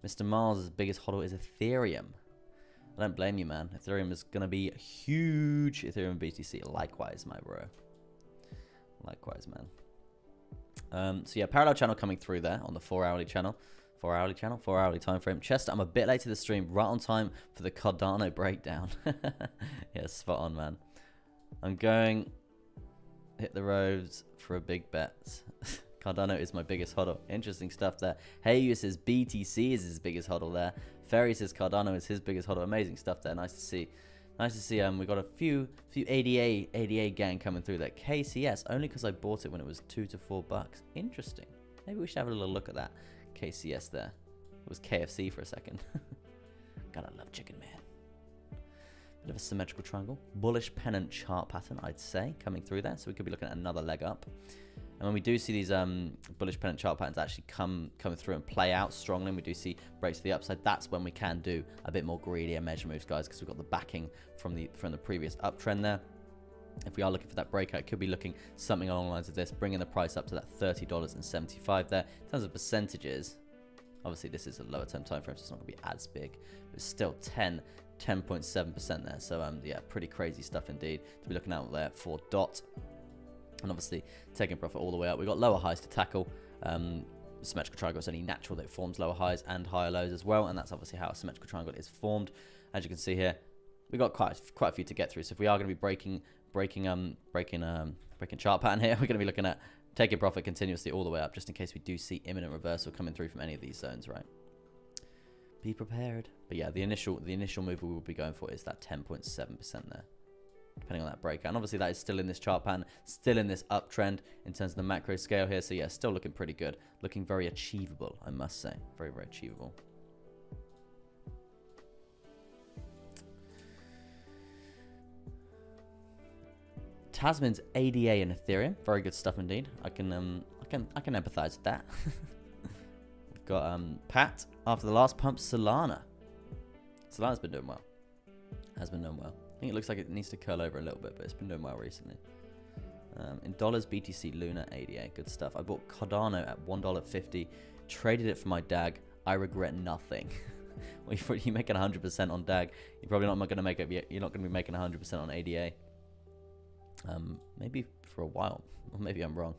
[SPEAKER 1] Mr. Mars' biggest hodl is Ethereum. I don't blame you, man. Ethereum is going to be huge. Ethereum BTC. Likewise, my bro. Likewise, man. So yeah, parallel channel coming through there on the 4-hourly channel. 4-hourly time frame. Chester, I'm a bit late to the stream. Right on time for the Cardano breakdown. Yeah, spot on, man. I'm going hit the roads for a big bet. Cardano is my biggest hodl. Interesting stuff there. Hey, says BTC is his biggest hodl there. Ferry says Cardano is his biggest hodl. Amazing stuff there. Nice to see. Nice to see. We got a few ADA gang coming through there. KCS only because I bought it when it was $2 to $4. Interesting. Maybe we should have a little look at that. KCS there. It was KFC for a second. Gotta love chicken, man. Bit of a symmetrical triangle. Bullish pennant chart pattern, I'd say, coming through there. So we could be looking at another leg up. And when we do see these bullish pennant chart patterns actually come through and play out strongly, and we do see breaks to the upside, that's when we can do a bit more greedier measure moves, guys, because we've got the backing from the previous uptrend there. If we are looking for that breakout, it could be looking something along the lines of this, bringing the price up to that $30.75 there. In terms of percentages, obviously this is a lower term time frame, so it's not going to be as big, but it's still 10.7% there. So yeah, pretty crazy stuff indeed to be looking out there for DOT. And obviously taking profit all the way up. We've got lower highs to tackle. Symmetrical triangle is only natural that it forms lower highs and higher lows as well, and that's obviously how a symmetrical triangle is formed. As you can see here, we've got quite a few to get through. So if we are going to be breaking chart pattern here, we're going to be looking at taking profit continuously all the way up, just in case we do see imminent reversal coming through from any of these zones, right? Be prepared. But yeah, the initial move we will be going for is that 10.7% there, depending on that breakout. And obviously that is still in this chart pattern, still in this uptrend in terms of the macro scale here. So yeah, still looking pretty good. Looking very achievable, I must say. Very, very achievable. Tasman's ADA in Ethereum, very good stuff indeed. I can empathize with that. We've got Pat after the last pump, Solana. Solana's been doing well. Has been doing well. I think it looks like it needs to curl over a little bit, but it's been doing well recently. In dollars, BTC Luna ADA, good stuff. I bought Cardano at $1.50, traded it for my DAG. I regret nothing. Well, you're making 100% on DAG. You're probably not going to make it. You're not going to be making 100% on ADA. Maybe for a while, or maybe I'm wrong.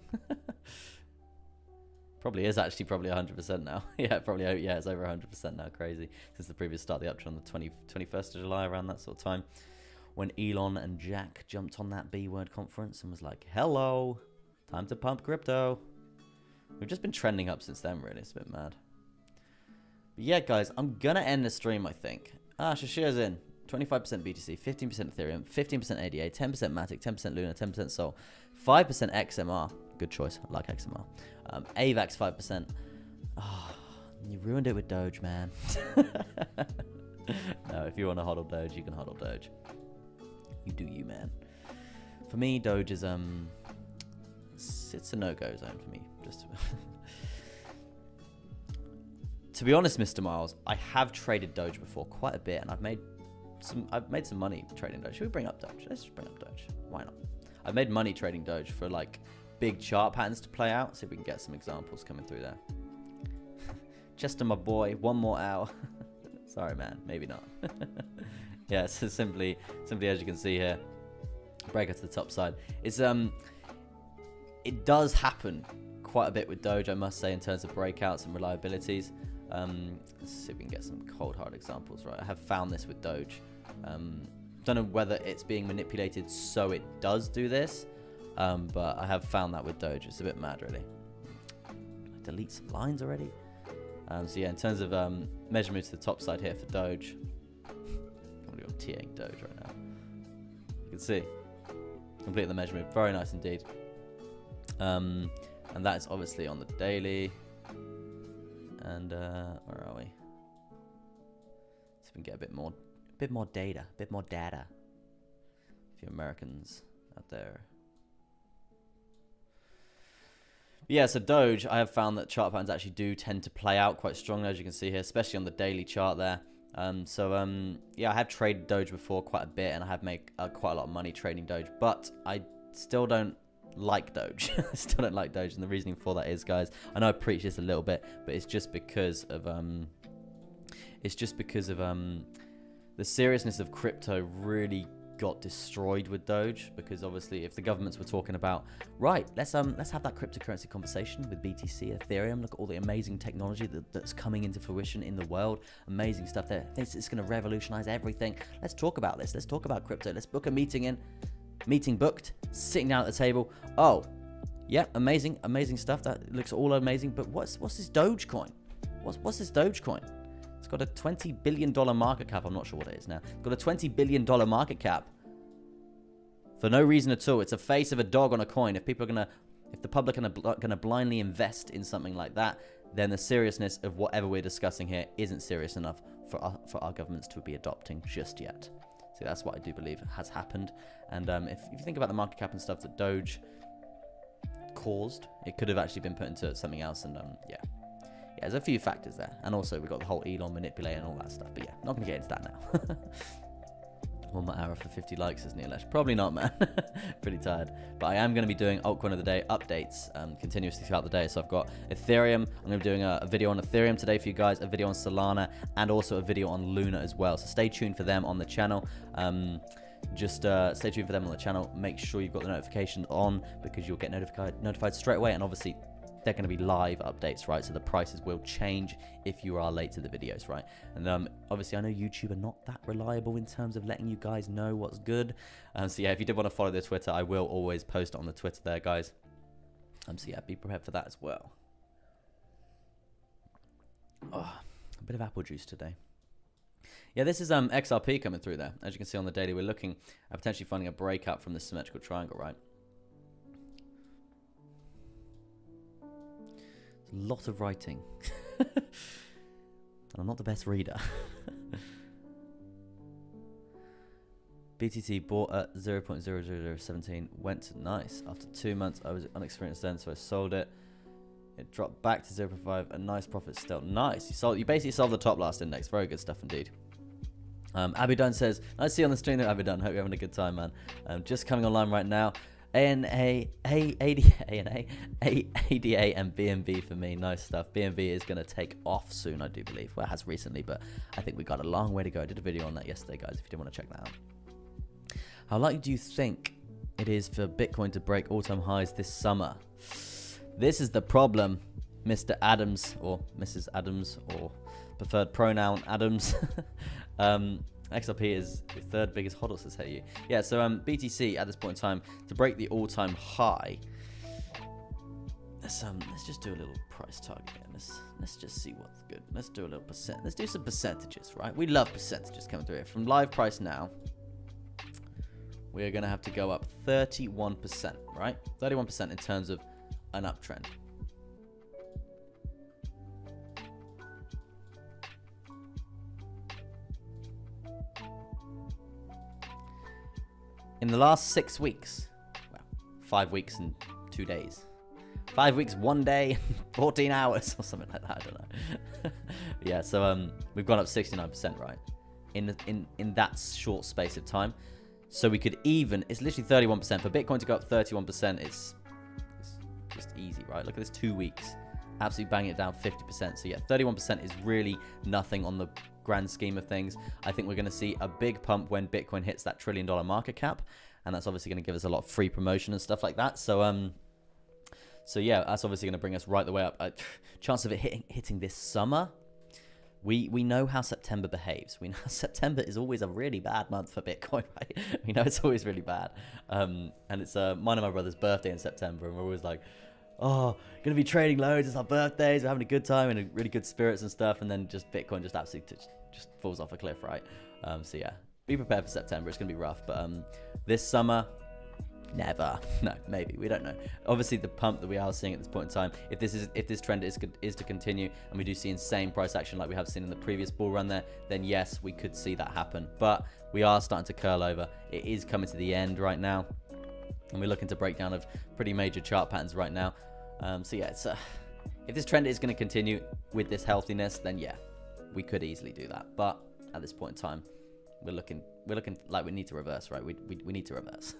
[SPEAKER 1] Probably is actually probably 100% now. Yeah, probably. Yeah, it's over 100% now. Crazy. Since the previous start of the uptrend on the 21st of July, around that sort of time, when Elon and Jack jumped on that B-word conference and was like, "Hello, time to pump crypto." We've just been trending up since then. Really, it's a bit mad. But yeah, guys, I'm gonna end the stream. I think. Shashir's in. 25% BTC, 15% Ethereum, 15% ADA, 10% Matic, 10% Luna, 10% Sol, 5% XMR. Good choice. I like XMR. AVAX 5%. Oh, you ruined it with Doge, man. No, if you want to hodl Doge, you can hodl Doge. You do you, man. For me, Doge is it's a no-go zone for me. Just to be honest, Mr. Miles, I have traded Doge before quite a bit, and I've made some money trading Doge. Should we bring up Doge? Let's just bring up Doge. Why not? I've made money trading Doge for like big chart patterns to play out. See if we can get some examples coming through there. Chester, my boy, one more hour. Sorry, man. Maybe not. Yeah, so simply as you can see here, break out to the top side. It's it does happen quite a bit with Doge, I must say, in terms of breakouts and reliabilities. Let's see if we can get some cold hard examples. Right, I have found this with Doge. Don't know whether it's being manipulated so it does do this, but I have found that with Doge. It's a bit mad, really. Can I delete some lines already? So yeah, in terms of measurements to the top side here for Doge, I'm TAing Doge right now. You can see, complete the measurement, very nice indeed. And that is obviously on the daily. And where are we? So we can get a bit more data, a bit more data. A few Americans out there. But yeah, so Doge, I have found that chart patterns actually do tend to play out quite strongly, as you can see here, especially on the daily chart there. Yeah, I have traded Doge before quite a bit, and I have made quite a lot of money trading Doge, but I still don't like Doge. I still don't like Doge, and the reasoning for that is, guys, I know I preach this a little bit, but it's just because of the seriousness of crypto really got destroyed with Doge, because obviously if the governments were talking about, right, let's have that cryptocurrency conversation with BTC, Ethereum, look at all the amazing technology that's coming into fruition in the world, amazing stuff there, it's going to revolutionize everything, let's talk about this, let's talk about crypto, let's book a meeting booked, sitting down at the table. Oh yeah, amazing stuff, that looks all amazing, but what's this Dogecoin? What's this Dogecoin? It's got a $20 billion market cap. I'm not sure what it is now. It's got a $20 billion market cap for no reason at all. It's a face of a dog on a coin. If the public are gonna blindly invest in something like that, then the seriousness of whatever we're discussing here isn't serious enough for our governments to be adopting just yet. So that's what I do believe has happened. And if you think about the market cap and stuff that Doge caused, it could have actually been put into something else. And yeah, there's a few factors there. And also we've got the whole Elon manipulating and all that stuff. But yeah, not going to get into that now. 1 more hour for 50 likes, isn't it, Lesh? Probably not, man. Pretty tired. But I am going to be doing Altcoin of the Day updates continuously throughout the day. So I've got Ethereum. I'm going to be doing a video on Ethereum today for you guys, a video on Solana, and also a video on Luna as well. So stay tuned for them on the channel. Just stay tuned for them on the channel. Make sure you've got the notifications on, because you'll get notified straight away. And obviously, they're going to be live updates, right? So the prices will change if you are late to the videos, right? And obviously, I know YouTube are not that reliable in terms of letting you guys know what's good. So yeah, if you did want to follow the Twitter, I will always post it on the Twitter there, guys. So yeah, be prepared for that as well. Oh, a bit of apple juice today. Yeah, this is XRP coming through there. As you can see on the daily, we're looking at potentially finding a breakout from this symmetrical triangle, right? A lot of writing. And I'm not the best reader. BTC bought at 0.00017, went to nice. After 2 months, I was unexperienced then, so I sold it. It dropped back to 0.5, a nice profit still. Nice. You basically sold the top last index. Very good stuff indeed. Abidun says, nice to see you on the stream there, Abidun. Hope you're having a good time, man. Just coming online right now. ADA, and BNB for me. Nice stuff. BNB is going to take off soon, I do believe. Well, it has recently, but I think we got a long way to go. I did a video on that yesterday, guys, if you did want to check that out. How likely do you think it is for Bitcoin to break all-time highs this summer? This is the problem, Mr. Adams, or Mrs. Adams, or preferred pronoun Adams. XRP is the third biggest hodl, says Hey You. Yeah, so BTC at this point in time, to break the all-time high, let's just do a little price target here. Let's just see what's good. Let's do a little percent. Let's do some percentages, right? We love percentages coming through here. From live price now, we're going to have to go up 31%, right? 31% in terms of an uptrend. In the last 6 weeks, well, 5 weeks and 2 days. 5 weeks, 1 day, 14 hours, or something like that, I don't know. Yeah, so we've gone up 69%, right? In that short space of time. So we could even, it's literally 31%. For Bitcoin to go up 31%, it's just easy, right? Look at this, 2 weeks. Absolutely banging it down 50%. So yeah, 31% is really nothing on the grand scheme of things. I think we're going to see a big pump when Bitcoin hits that $1 trillion market cap, and that's obviously going to give us a lot of free promotion and stuff like that. So yeah, that's obviously going to bring us right the way up. Chance of it hitting this summer, we know how September behaves. We know September is always a really bad month for Bitcoin, right? We know it's always really bad. And it's mine and my brother's birthday in September, and we're always like, oh, gonna be trading loads, it's our birthdays, we're having a good time and really good spirits and stuff, and then just Bitcoin just absolutely just falls off a cliff, right? So yeah, be prepared for September. It's gonna be rough, but this summer, never. No, maybe, we don't know. Obviously the pump that we are seeing at this point in time, if this trend is to continue and we do see insane price action like we have seen in the previous bull run there, then yes, we could see that happen. But we are starting to curl over. It is coming to the end right now, and we're looking to break down of pretty major chart patterns right now. So yeah, it's if this trend is going to continue with this healthiness, then yeah, we could easily do that. But at this point in time, we're looking like we need to reverse, right? We need to reverse.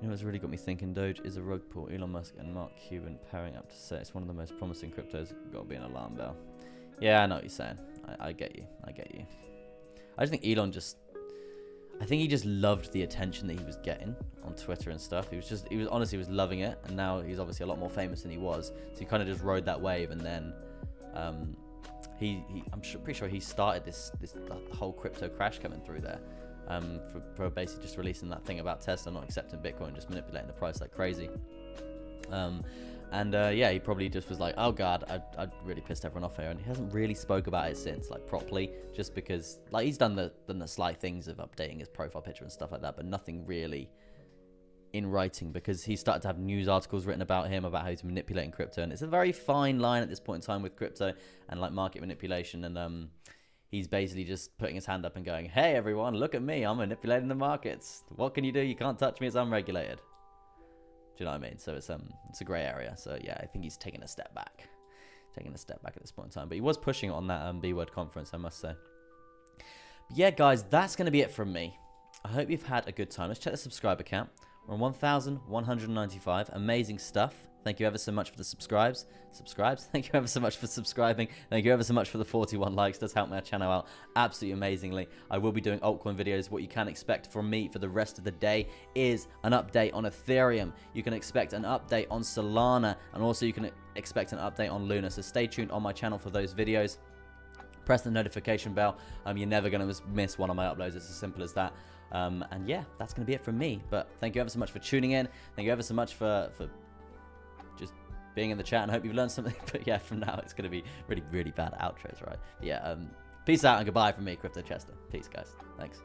[SPEAKER 1] You know what's really got me thinking? Doge is a rug pull. Elon Musk and Mark Cuban pairing up to say it's one of the most promising cryptos. Got to be an alarm bell. Yeah, I know what you're saying. I get you. I get you. I just think Elon I think he just loved the attention that he was getting on Twitter and stuff. He was honestly loving it, and now he's obviously a lot more famous than he was. So he kind of just rode that wave, and then I'm pretty sure he started the whole crypto crash coming through there. For basically just releasing that thing about Tesla not accepting Bitcoin, just manipulating the price like crazy. Yeah, he probably just was like, oh god, I really pissed everyone off here, and he hasn't really spoke about it since, like properly, just because like he's done the slight things of updating his profile picture and stuff like that, but nothing really in writing, because he started to have news articles written about him about how he's manipulating crypto, and it's a very fine line at this point in time with crypto and like market manipulation, and he's basically just putting his hand up and going, hey everyone, look at me, I'm manipulating the markets. What can you do? You can't touch me, it's unregulated. Do you know what I mean? So it's a grey area. So yeah, I think he's taking a step back. Taking a step back at this point in time. But he was pushing it on that B-word conference, I must say. But yeah, guys, that's going to be it from me. I hope you've had a good time. Let's check the subscriber count. We're on 1,195. Amazing stuff. Thank you ever so much for the subscribes. Thank you ever so much for subscribing. Thank you ever so much for the 41 likes. Does help my channel out absolutely amazingly. I will be doing altcoin videos. What you can expect from me for the rest of the day is an update on Ethereum. You can expect an update on Solana, and also you can expect an update on Luna. So stay tuned on my channel for those videos. Press the notification bell. You're never going to miss one of my uploads. It's as simple as that. And yeah, that's going to be it from me. But thank you ever so much for tuning in. Thank you ever so much for just being in the chat, and I hope you've learned something. But yeah, from now it's going to be really, really bad outros, right? Yeah, peace out and goodbye from me, Crypto Chester. Peace, guys. Thanks.